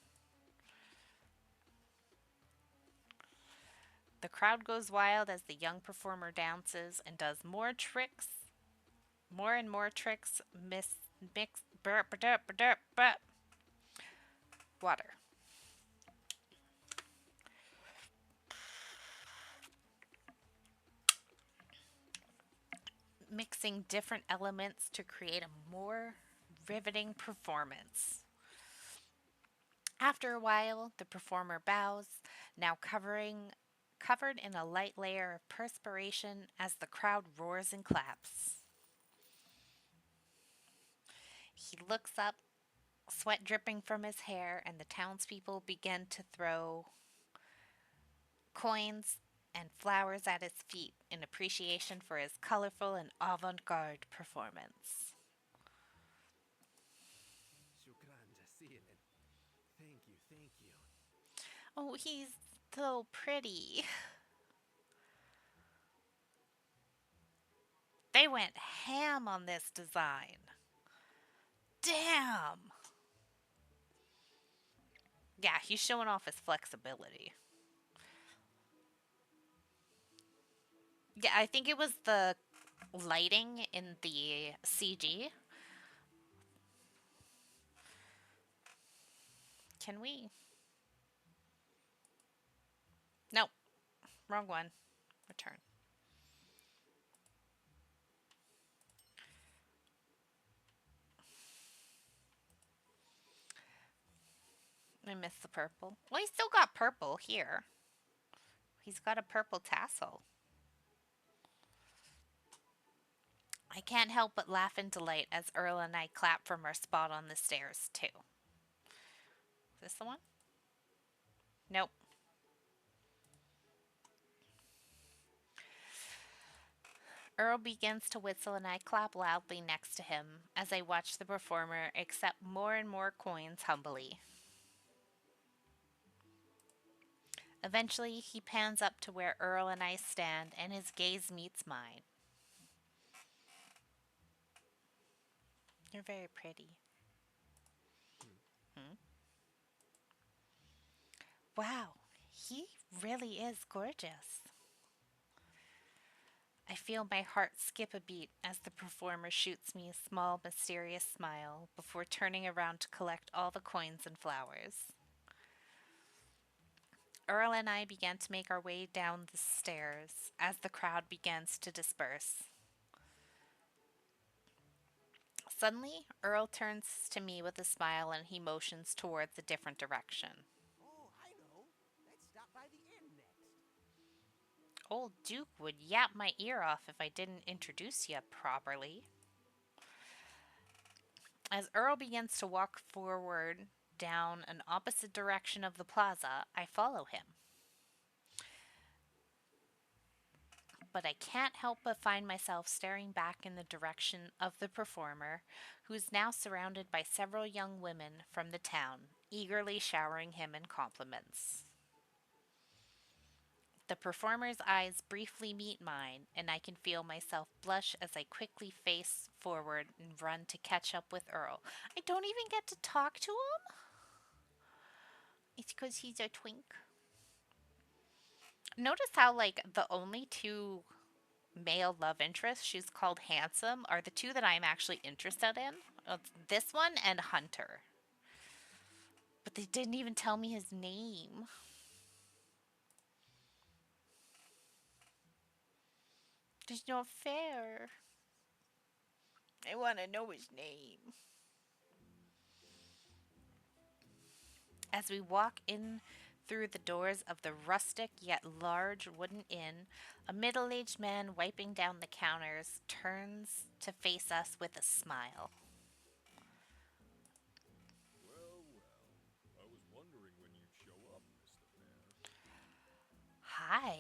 The crowd goes wild as the young performer dances and does more and more tricks, mix, burp, burp, burp, burp, water. Mixing different elements to create a more riveting performance. After a while, the performer bows, now covered in a light layer of perspiration as the crowd roars and claps. He looks up, sweat dripping from his hair, and the townspeople begin to throw coins and flowers at his feet in appreciation for his colorful and avant garde performance. Shukran jazilan. Thank you, thank you. Oh, he's so pretty. They went ham on this design. Damn! Yeah, he's showing off his flexibility. Yeah, I think it was the lighting in the CG. Can we? Nope, wrong one. Return. I missed the purple. Well, he's still got purple here. He's got a purple tassel. I can't help but laugh in delight as Earl and I clap from our spot on the stairs, too. Is this the one? Nope. Earl begins to whistle and I clap loudly next to him as I watch the performer accept more and more coins humbly. Eventually, he pans up to where Earl and I stand and his gaze meets mine. You're very pretty. Hmm? Wow, he really is gorgeous. I feel my heart skip a beat as the performer shoots me a small, mysterious smile before turning around to collect all the coins and flowers. Earl and I began to make our way down the stairs as the crowd begins to disperse. Suddenly, Earl turns to me with a smile and he motions towards a different direction. Oh, I know. Let's stop by the inn next. Old Duke would yap my ear off if I didn't introduce you properly. As Earl begins to walk forward down an opposite direction of the plaza, I follow him. but I can't help but find myself staring back in the direction of the performer, who is now surrounded by several young women from the town, eagerly showering him in compliments. The performer's eyes briefly meet mine, and I can feel myself blush as I quickly face forward and run to catch up with Earl. I don't even get to talk to him? It's because he's a twink. Notice how, like, the only two male love interests she's called handsome are the two that I'm actually interested in. This one and Hunter. But they didn't even tell me his name. It's not fair. I want to know his name. As we walk in through the doors of the rustic yet large wooden inn, a middle aged man wiping down the counters turns to face us with a smile. Well, well. I was wondering when you'd show up, Mr. Mayor. Hi,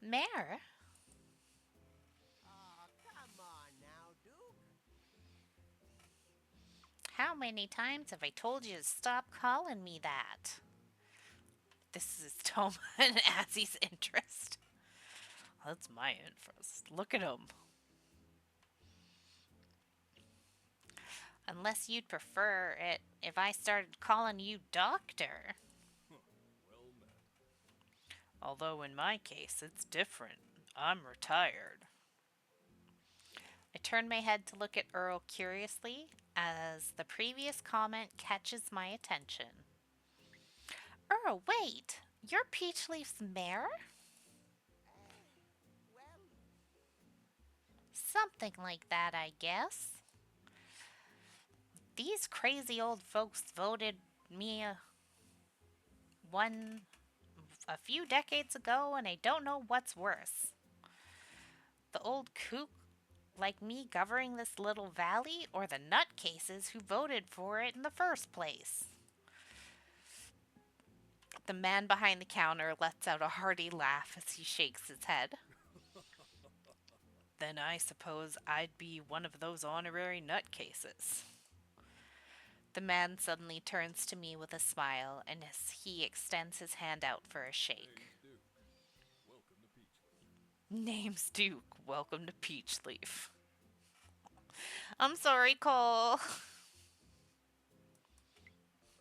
Mayor. Aw, come on now, Duke. How many times have I told you to stop calling me that? This is Toma and Azzy's interest. That's my interest. Look at him. Unless you'd prefer it if I started calling you Doctor. Huh. Well met. Although in my case, it's different. I'm retired. I turn my head to look at Earl curiously as the previous comment catches my attention. Earl, wait! You're Peachleaf's mayor? Well, Something like that, I guess. These crazy old folks voted me one a few decades ago, and I don't know what's worse. The old kook like me governing this little valley, or the nutcases who voted for it in the first place. The man behind the counter lets out a hearty laugh as he shakes his head. Then I suppose I'd be one of those honorary nutcases. The man suddenly turns to me with a smile, and as he extends his hand out for a shake. Name's Duke. Welcome to Peachleaf. Name's Duke. Welcome to Peachleaf. I'm sorry, Cole. I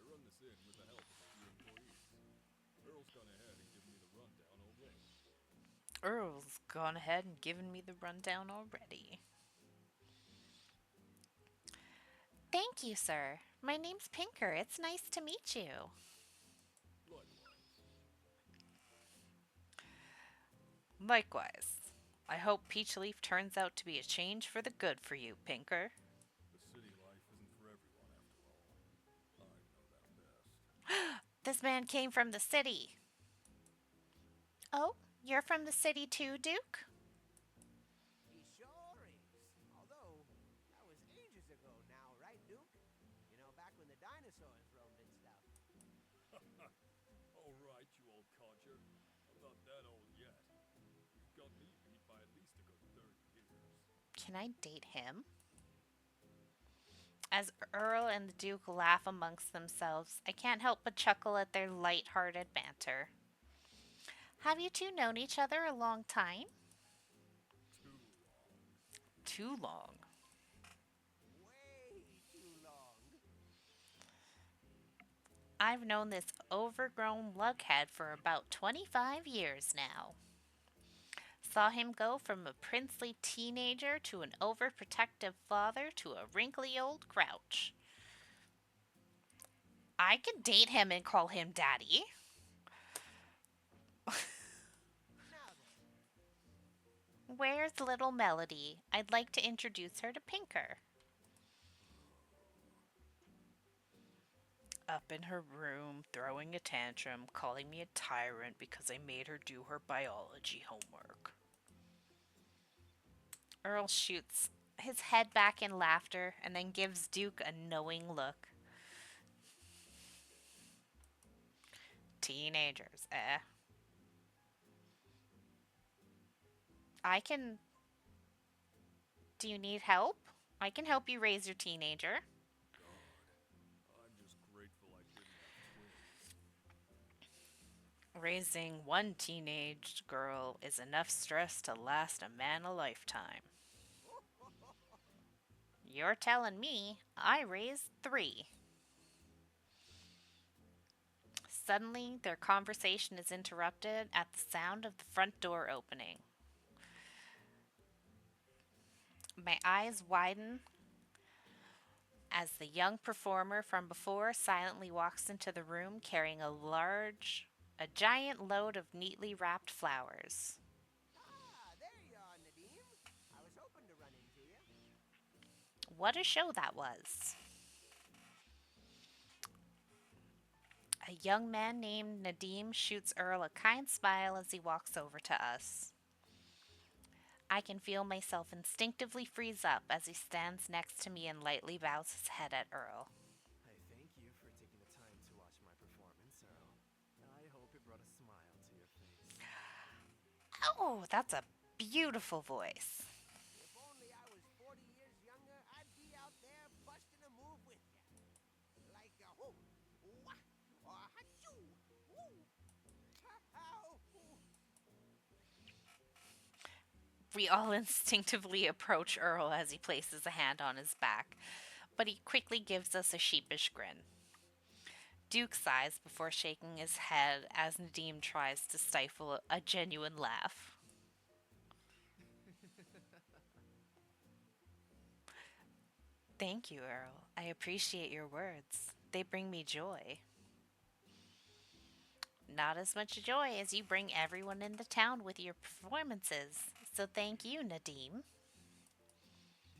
run this inn with the help of a few employees. Earl's gone ahead and given me the rundown already. Earl's gone ahead and given me the rundown already. Thank you, sir. My name's Pinker. It's nice to meet you. Likewise. Likewise. I hope Peachleaf turns out to be a change for the good for you, Pinker. The city life isn't for everyone, after all. I know that best. This man came from the city. Oh, you're from the city too, Duke? he sure is. Although, that was ages ago now, right, Duke? You know, back when the dinosaurs roamed and stuff. All right, you old codger. I'm not that old yet. You've got me beat by at least a good 30 years. Can I date him? As Earl and the Duke laugh amongst themselves, I can't help but chuckle at their light-hearted banter. Have you two known each other a long time? Too long. Too long. Way too long. I've known this overgrown lughead for about 25 years now. Saw him go from a princely teenager to an overprotective father to a wrinkly old grouch. I could date him and call him daddy. Now then, Where's little Melody? I'd like to introduce her to Pinker. Up in her room, throwing a tantrum, calling me a tyrant because I made her do her biology homework. Earl shoots his head back in laughter and then gives Duke a knowing look. Teenagers, eh? I can. Do you need help? I can help you raise your teenager. God, I'm just grateful I didn't have twins. Raising one teenage girl is enough stress to last a man a lifetime. You're telling me I raised three. Suddenly, their conversation is interrupted at the sound of the front door opening. My eyes widen as the young performer from before silently walks into the room carrying a giant load of neatly wrapped flowers. Ah, there you are, Nadim. I was hoping to run into you. What a show that was! A young man named Nadim shoots Earl a kind smile as he walks over to us. I can feel myself instinctively freeze up as he stands next to me and lightly bows his head at Earl. I thank you for taking the time to watch my performance, Earl. I hope it brought a smile to your face. Oh, that's a beautiful voice. If only I was 40 years younger, I'd be out there busting a move with you. Like a whoo, wah, or a ha-choo, woo, ta-how. We all instinctively approach Earl as he places a hand on his back, but he quickly gives us a sheepish grin. Duke sighs before shaking his head as Nadim tries to stifle a genuine laugh. Thank you, Earl. I appreciate your words. They bring me joy. Not as much joy as you bring everyone in the town with your performances. So thank you, Nadim.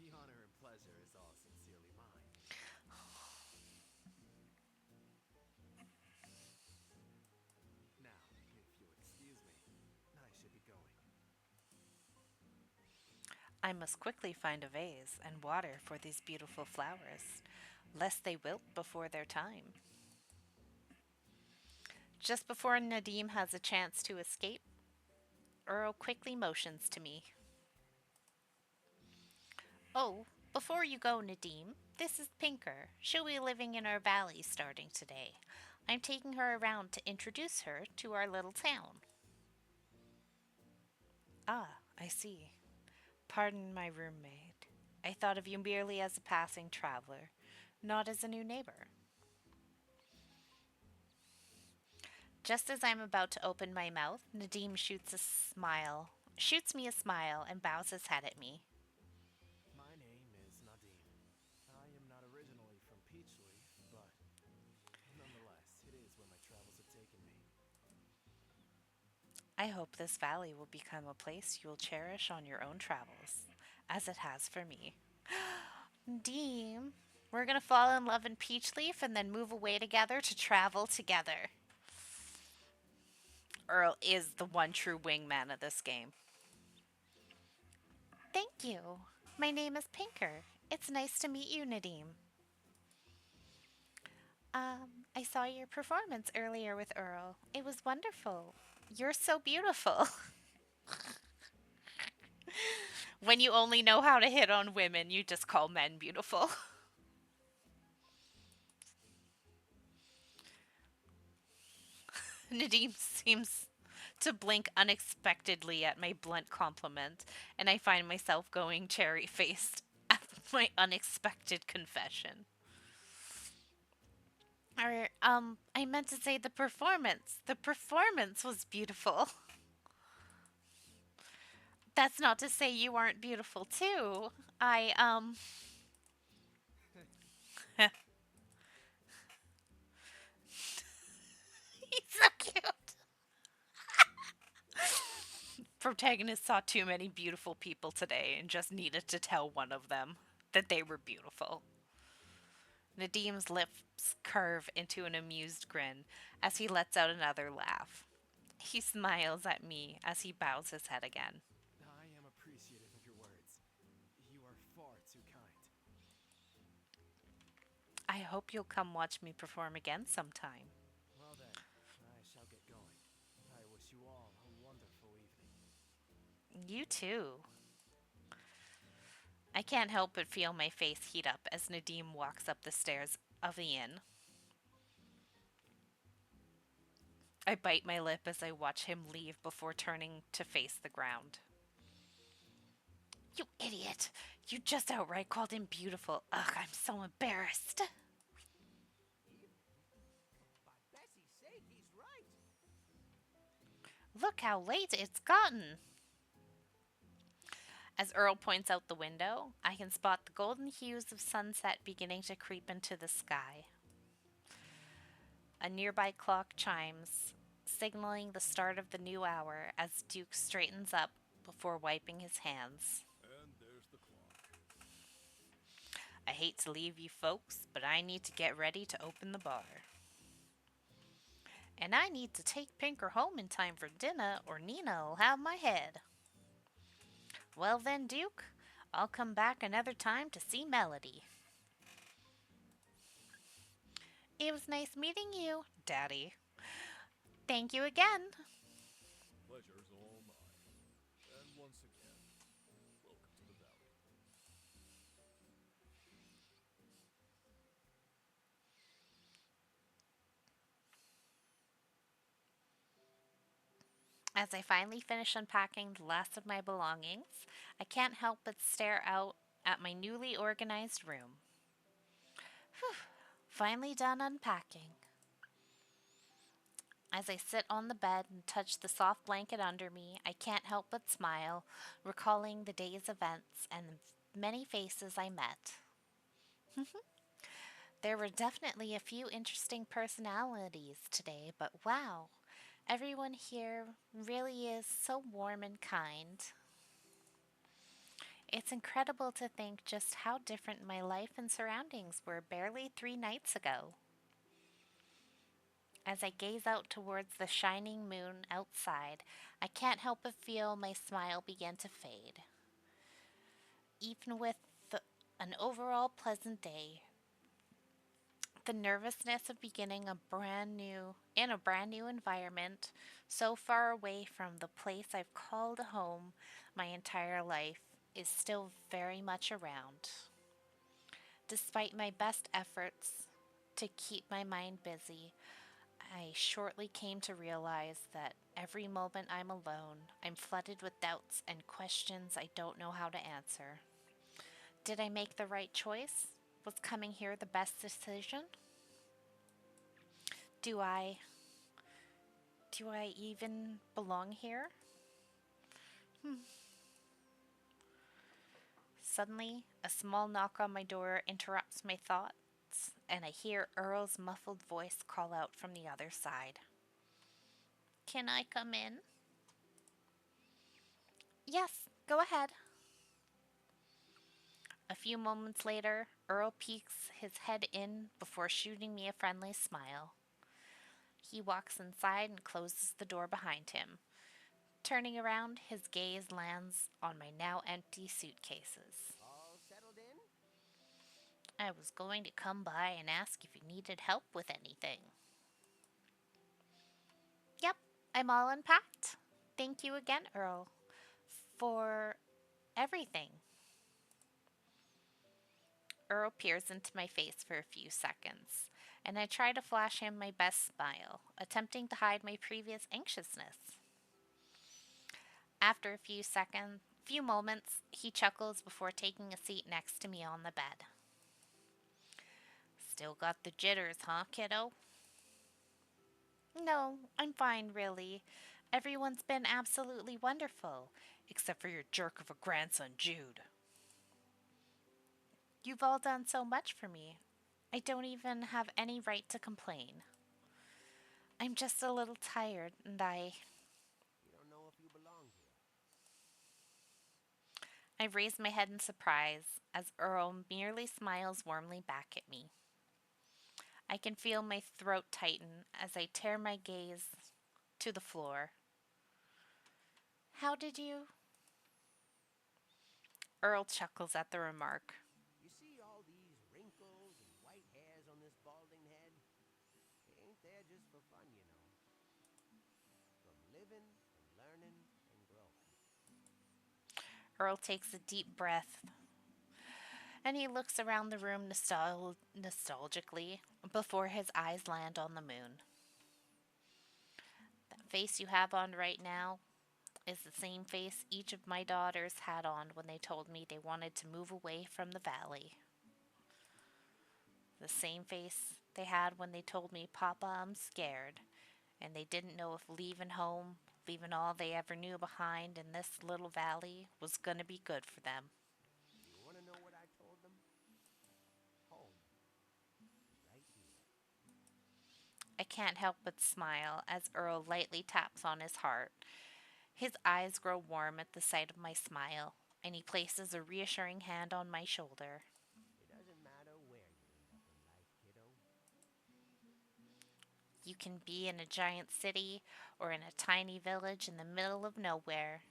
The honor and pleasure is all sincerely mine. Now, if you'll excuse me, I should be going. I must quickly find a vase and water for these beautiful flowers, lest they wilt before their time. Just before Nadim has a chance to escape, Earl quickly motions to me. Oh, before you go, Nadim, this is Pinker. She'll be living in our valley starting today. I'm taking her around to introduce her to our little town. Ah, I see. Pardon my roommate. I thought of you merely as a passing traveler, not as a new neighbor. Just as I'm about to open my mouth, Nadim shoots me a smile, and bows his head at me. My name is Nadim. I am not originally from Peachleaf, but nonetheless, it is where my travels have taken me. I hope this valley will become a place you'll cherish on your own travels, as it has for me. Nadim, we're gonna fall in love in Peachleaf and then move away together to travel together. Earl is the one true wingman of this game. Thank you. My name is Pinker. It's nice to meet you, Nadim. I saw your performance earlier with Earl. It was wonderful. You're so beautiful. When you only know how to hit on women, you just call men beautiful. Nadim seems to blink unexpectedly at my blunt compliment, and I find myself going cherry faced at my unexpected confession. I meant to say the performance. The performance was beautiful. That's not to say you aren't beautiful too. He's so cute. Protagonist saw too many beautiful people today and just needed to tell one of them that they were beautiful. Nadim's lips curve into an amused grin as he lets out another laugh. He smiles at me as he bows his head again. I am appreciative of your words. You are far too kind. I hope you'll come watch me perform again sometime. Well then, I shall get going. I wish you all a wonderful evening. You too. I can't help but feel my face heat up as Nadim walks up the stairs of the inn. I bite my lip as I watch him leave before turning to face the ground. You idiot! You just outright called him beautiful. Ugh, I'm so embarrassed. Even? By Bessie's sake, he's right. Look how late it's gotten. As Earl points out the window, I can spot the golden hues of sunset beginning to creep into the sky. A nearby clock chimes, signaling the start of the new hour as Duke straightens up before wiping his hands. And there's the clock. I hate to leave you folks, but I need to get ready to open the bar. And I need to take Pinker home in time for dinner, or Nina'll have my head. Well then, Duke, I'll come back another time to see Melody. It was nice meeting you, Daddy. Thank you again. Pleasure's all mine. And once again, welcome to the valley. As I finally finish unpacking the last of my belongings, I can't help but stare out at my newly organized room. Whew, finally done unpacking. As I sit on the bed and touch the soft blanket under me, I can't help but smile, recalling the day's events and the many faces I met. There were definitely a few interesting personalities today, but wow, everyone here really is so warm and kind. It's incredible to think just how different my life and surroundings were barely 3 nights ago. As I gaze out towards the shining moon outside, I can't help but feel my smile begin to fade. Even with an overall pleasant day, the nervousness of beginning a brand new environment, so far away from the place I've called home my entire life, is still very much around. Despite my best efforts to keep my mind busy, I shortly came to realize that every moment I'm alone, I'm flooded with doubts and questions I don't know how to answer. Did I make the right choice? Was coming here the best decision? Do I do I even belong here? Suddenly, a small knock on my door interrupts my thoughts, and I hear Earl's muffled voice call out from the other side. Can I come in? Yes, go ahead. A few moments later, Earl peeks his head in before shooting me a friendly smile. He walks inside and closes the door behind him. Turning around, his gaze lands on my now empty suitcases. All settled in? I was going to come by and ask if you needed help with anything. Yep, I'm all unpacked. Thank you again, Earl, for everything. Earl peers into my face for a few seconds, and I try to flash him my best smile, attempting to hide my previous anxiousness. After a few moments, he chuckles before taking a seat next to me on the bed. Still got the jitters, huh, kiddo? No, I'm fine, really. Everyone's been absolutely wonderful, except for your jerk of a grandson, Jude. You've all done so much for me. I don't even have any right to complain. I'm just a little tired, and You don't know if you belong here. I raise my head in surprise as Earl merely smiles warmly back at me. I can feel my throat tighten as I tear my gaze to the floor. How did you? Earl chuckles at the remark. You see all these wrinkles and white hairs on this balding head? They ain't there just for fun, you know. From living and learning and growing. Earl takes a deep breath and he looks around the room nostalgically before his eyes land on the moon. That face you have on right now is the same face each of my daughters had on when they told me they wanted to move away from the valley. The same face they had when they told me, Papa, I'm scared, and they didn't know if leaving home, leaving all they ever knew behind in this little valley, was going to be good for them. You want to know what I told them? Home. Right here. I can't help but smile as Earl lightly taps on his heart. His eyes grow warm at the sight of my smile, and he places a reassuring hand on my shoulder. It doesn't matter where you end up in life, kiddo. You can be in a giant city or in a tiny village in the middle of nowhere,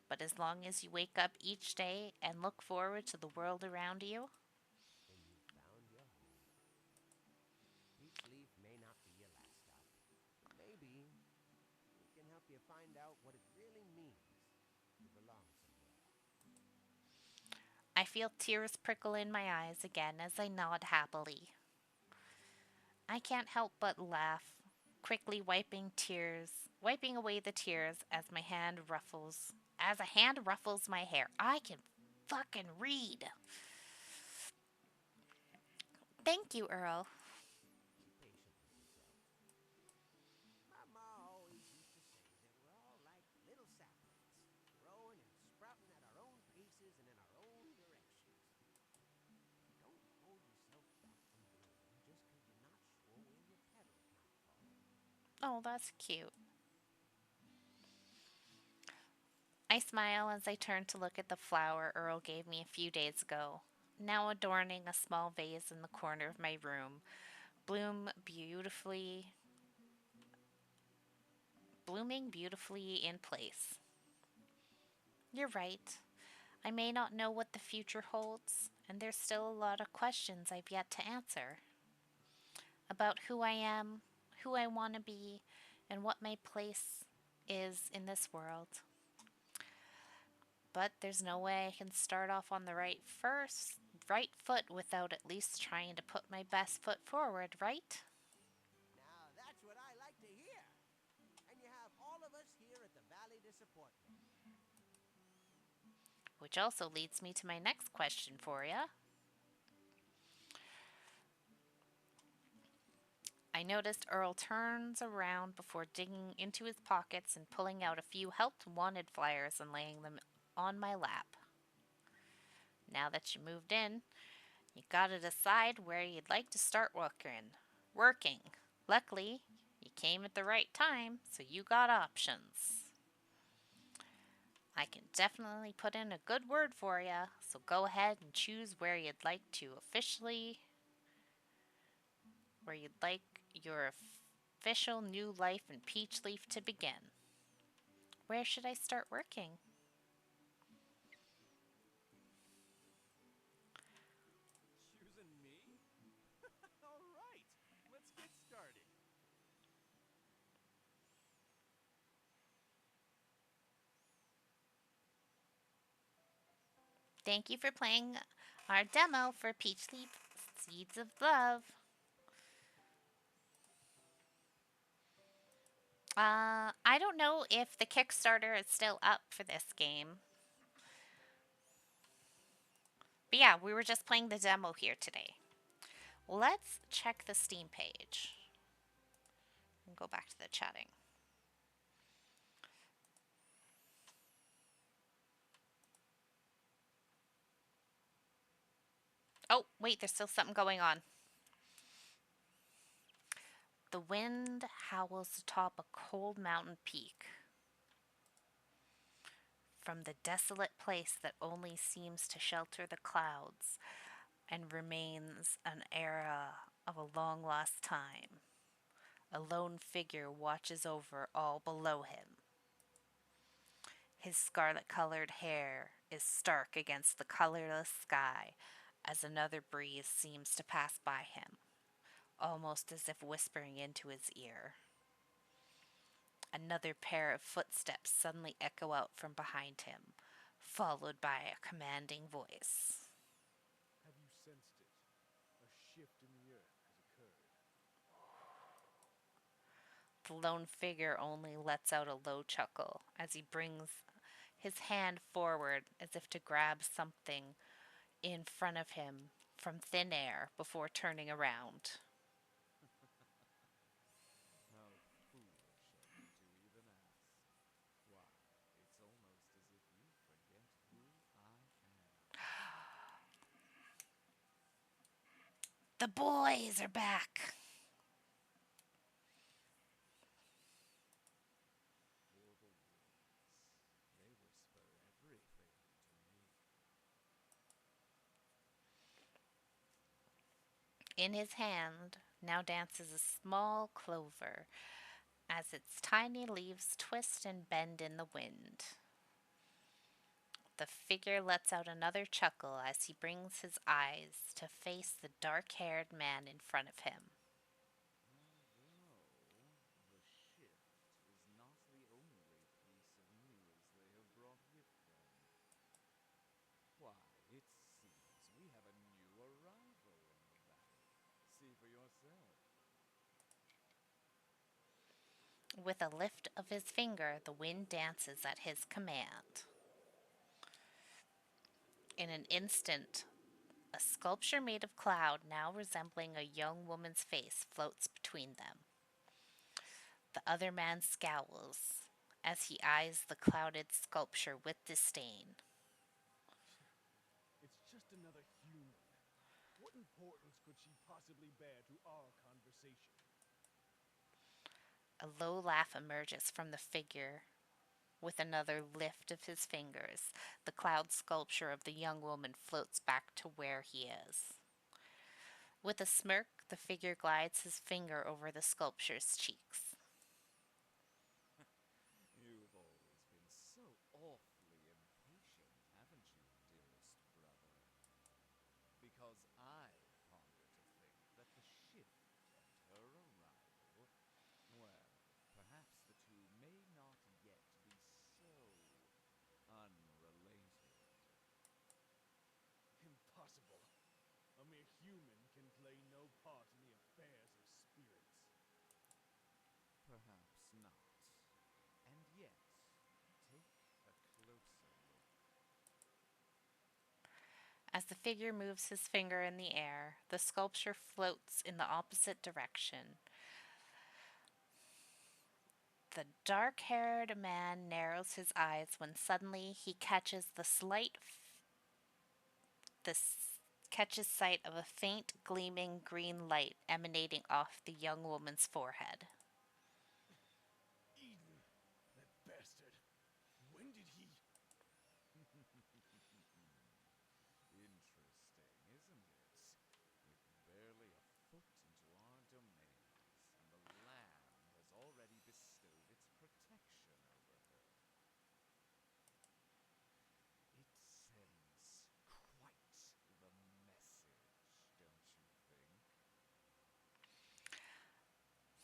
but as long as you wake up each day and look forward to the world around you, Then you found your home. Peach Leaf may not be your last stop, but maybe we can help you find out what it really means to belong somewhere. I feel tears prickle in my eyes again as I nod happily. I can't help but laugh, quickly wiping away the tears as a hand ruffles my hair. I can fucking read. Thank you, Earl. Be patient with yourself. My ma always used to say that we're all like little saplings, growing and sprouting at our own paces and in our own directions. Don't hold yourself back from blooming just 'cause you're not sure where your petals might fall. Oh, that's cute. I smile as I turn to look at the flower Earl gave me a few days ago, now adorning a small vase in the corner of my room, bloom beautifully, blooming beautifully in place. You're right. I may not know what the future holds, and there's still a lot of questions I've yet to answer about who I am, who I want to be, and what my place is in this world. But there's no way I can start off on the right foot without at least trying to put my best foot forward, right? Now that's what I like to hear. And you have all of us here at the Valley to support you. Which also leads me to my next question for you. I noticed Earl turns around before digging into his pockets and pulling out a few help wanted flyers and laying them on my lap. Now that you moved in, you gotta decide where you'd like to start working. Luckily, you came at the right time, so you got options. I can definitely put in a good word for you, so go ahead and choose where you'd like your official new life in Peach Leaf to begin. Where should I start working? Choosing me? All right, let's get started. Thank you for playing our demo for Peach Leaf Seeds of Love. I don't know if the Kickstarter is still up for this game. But yeah, we were just playing the demo here today. Let's check the Steam page and go back to the chatting. Oh, wait, there's still something going on. The wind howls atop a cold mountain peak. From the desolate place that only seems to shelter the clouds and remains an era of a long lost time, a lone figure watches over all below him. His scarlet colored hair is stark against the colorless sky as another breeze seems to pass by him, almost as if whispering into his ear. Another pair of footsteps suddenly echo out from behind him, followed by a commanding voice. Have you sensed it? A shift in the earth has occurred. The lone figure only lets out a low chuckle as he brings his hand forward as if to grab something in front of him from thin air before turning around. How foolish of you to even ask. Why, it's almost as if you forget who I am. The boys are back. For the wolves. They whisper everything to me. In his hand now dances a small clover as its tiny leaves twist and bend in the wind. The figure lets out another chuckle as he brings his eyes to face the dark haired man in front of him. Although, the shift is not the only piece of news they have brought with them. Why, it seems we have a new arrival in the valley. See for yourself. With a lift of his finger, the wind dances at his command. In an instant, a sculpture made of cloud, now resembling a young woman's face, floats between them. The other man scowls as he eyes the clouded sculpture with disdain. It's just another human. What importance could she possibly bear to our conversation? A low laugh emerges from the figure. With another lift of his fingers, the cloud sculpture of the young woman floats back to where he is. With a smirk, the figure glides his finger over the sculpture's cheeks. You've always been so awfully impatient, haven't you, dearest brother? Because I ponder to think that the shift and her arrival, well, perhaps the two may not yet be so unrelated. Impossible. A mere human can play no part in the affairs of spirits. Perhaps not. And yet, take a closer look. As the figure moves his finger in the air, the sculpture floats in the opposite direction. The dark haired man narrows his eyes when suddenly he catches sight of a faint gleaming green light emanating off the young woman's forehead. Eden, that bastard. When did he... Interesting, isn't it? With barely a foot into our domains, and the land has already bestowed its protection over her. It sends quite the message, don't you think?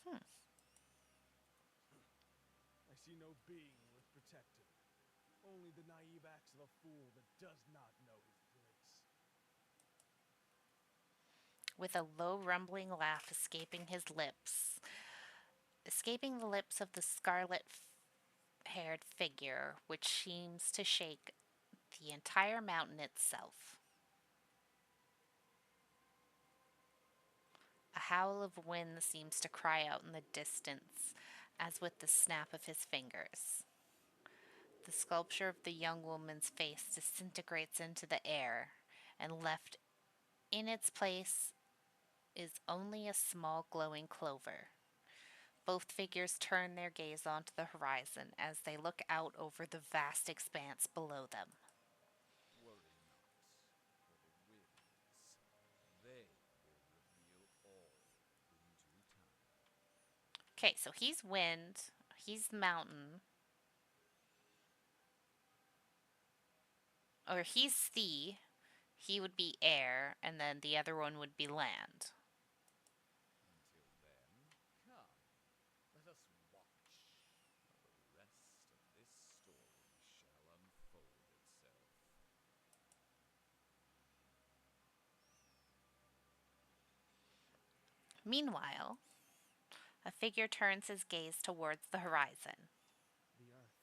Hmm. I see no being worth protecting. Only the naive acts of a fool that does not know his place. With a low rumbling laugh escaping the lips of the scarlet haired figure, which seems to shake the entire mountain itself. A howl of wind seems to cry out in the distance, as with the snap of his fingers. The sculpture of the young woman's face disintegrates into the air, and left in its place is only a small glowing clover. Both figures turn their gaze onto the horizon as they look out over the vast expanse below them. Worry not, for the winds. They will reveal all in due time. Okay, so he's wind, he's mountain, or he's sea, he would be air, and then the other one would be land. Until then, come, let us watch how the rest of this story shall unfold itself. Meanwhile, a figure turns his gaze towards the horizon. The earth,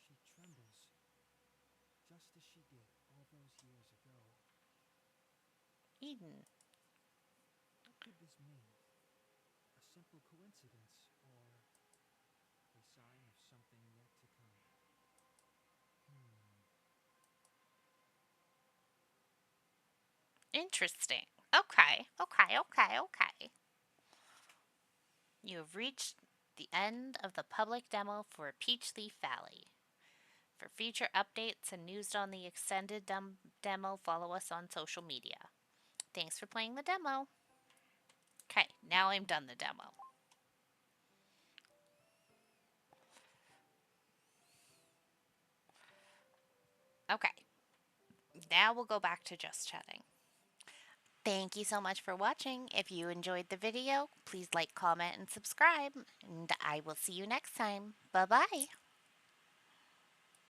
she trembles, just as she did all those years ago. Eden. What could this mean? A simple coincidence, or a sign of something yet to come? Hmm. Interesting. Okay. You have reached the end of the public demo for Peach Leaf Valley. For future updates and news on the extended demo, follow us on social media. Thanks for playing the demo. Okay, now I'm done the demo. Okay, now we'll go back to just chatting. Thank you so much for watching. If you enjoyed the video, please like, comment, and subscribe. And I will see you next time. Bye bye.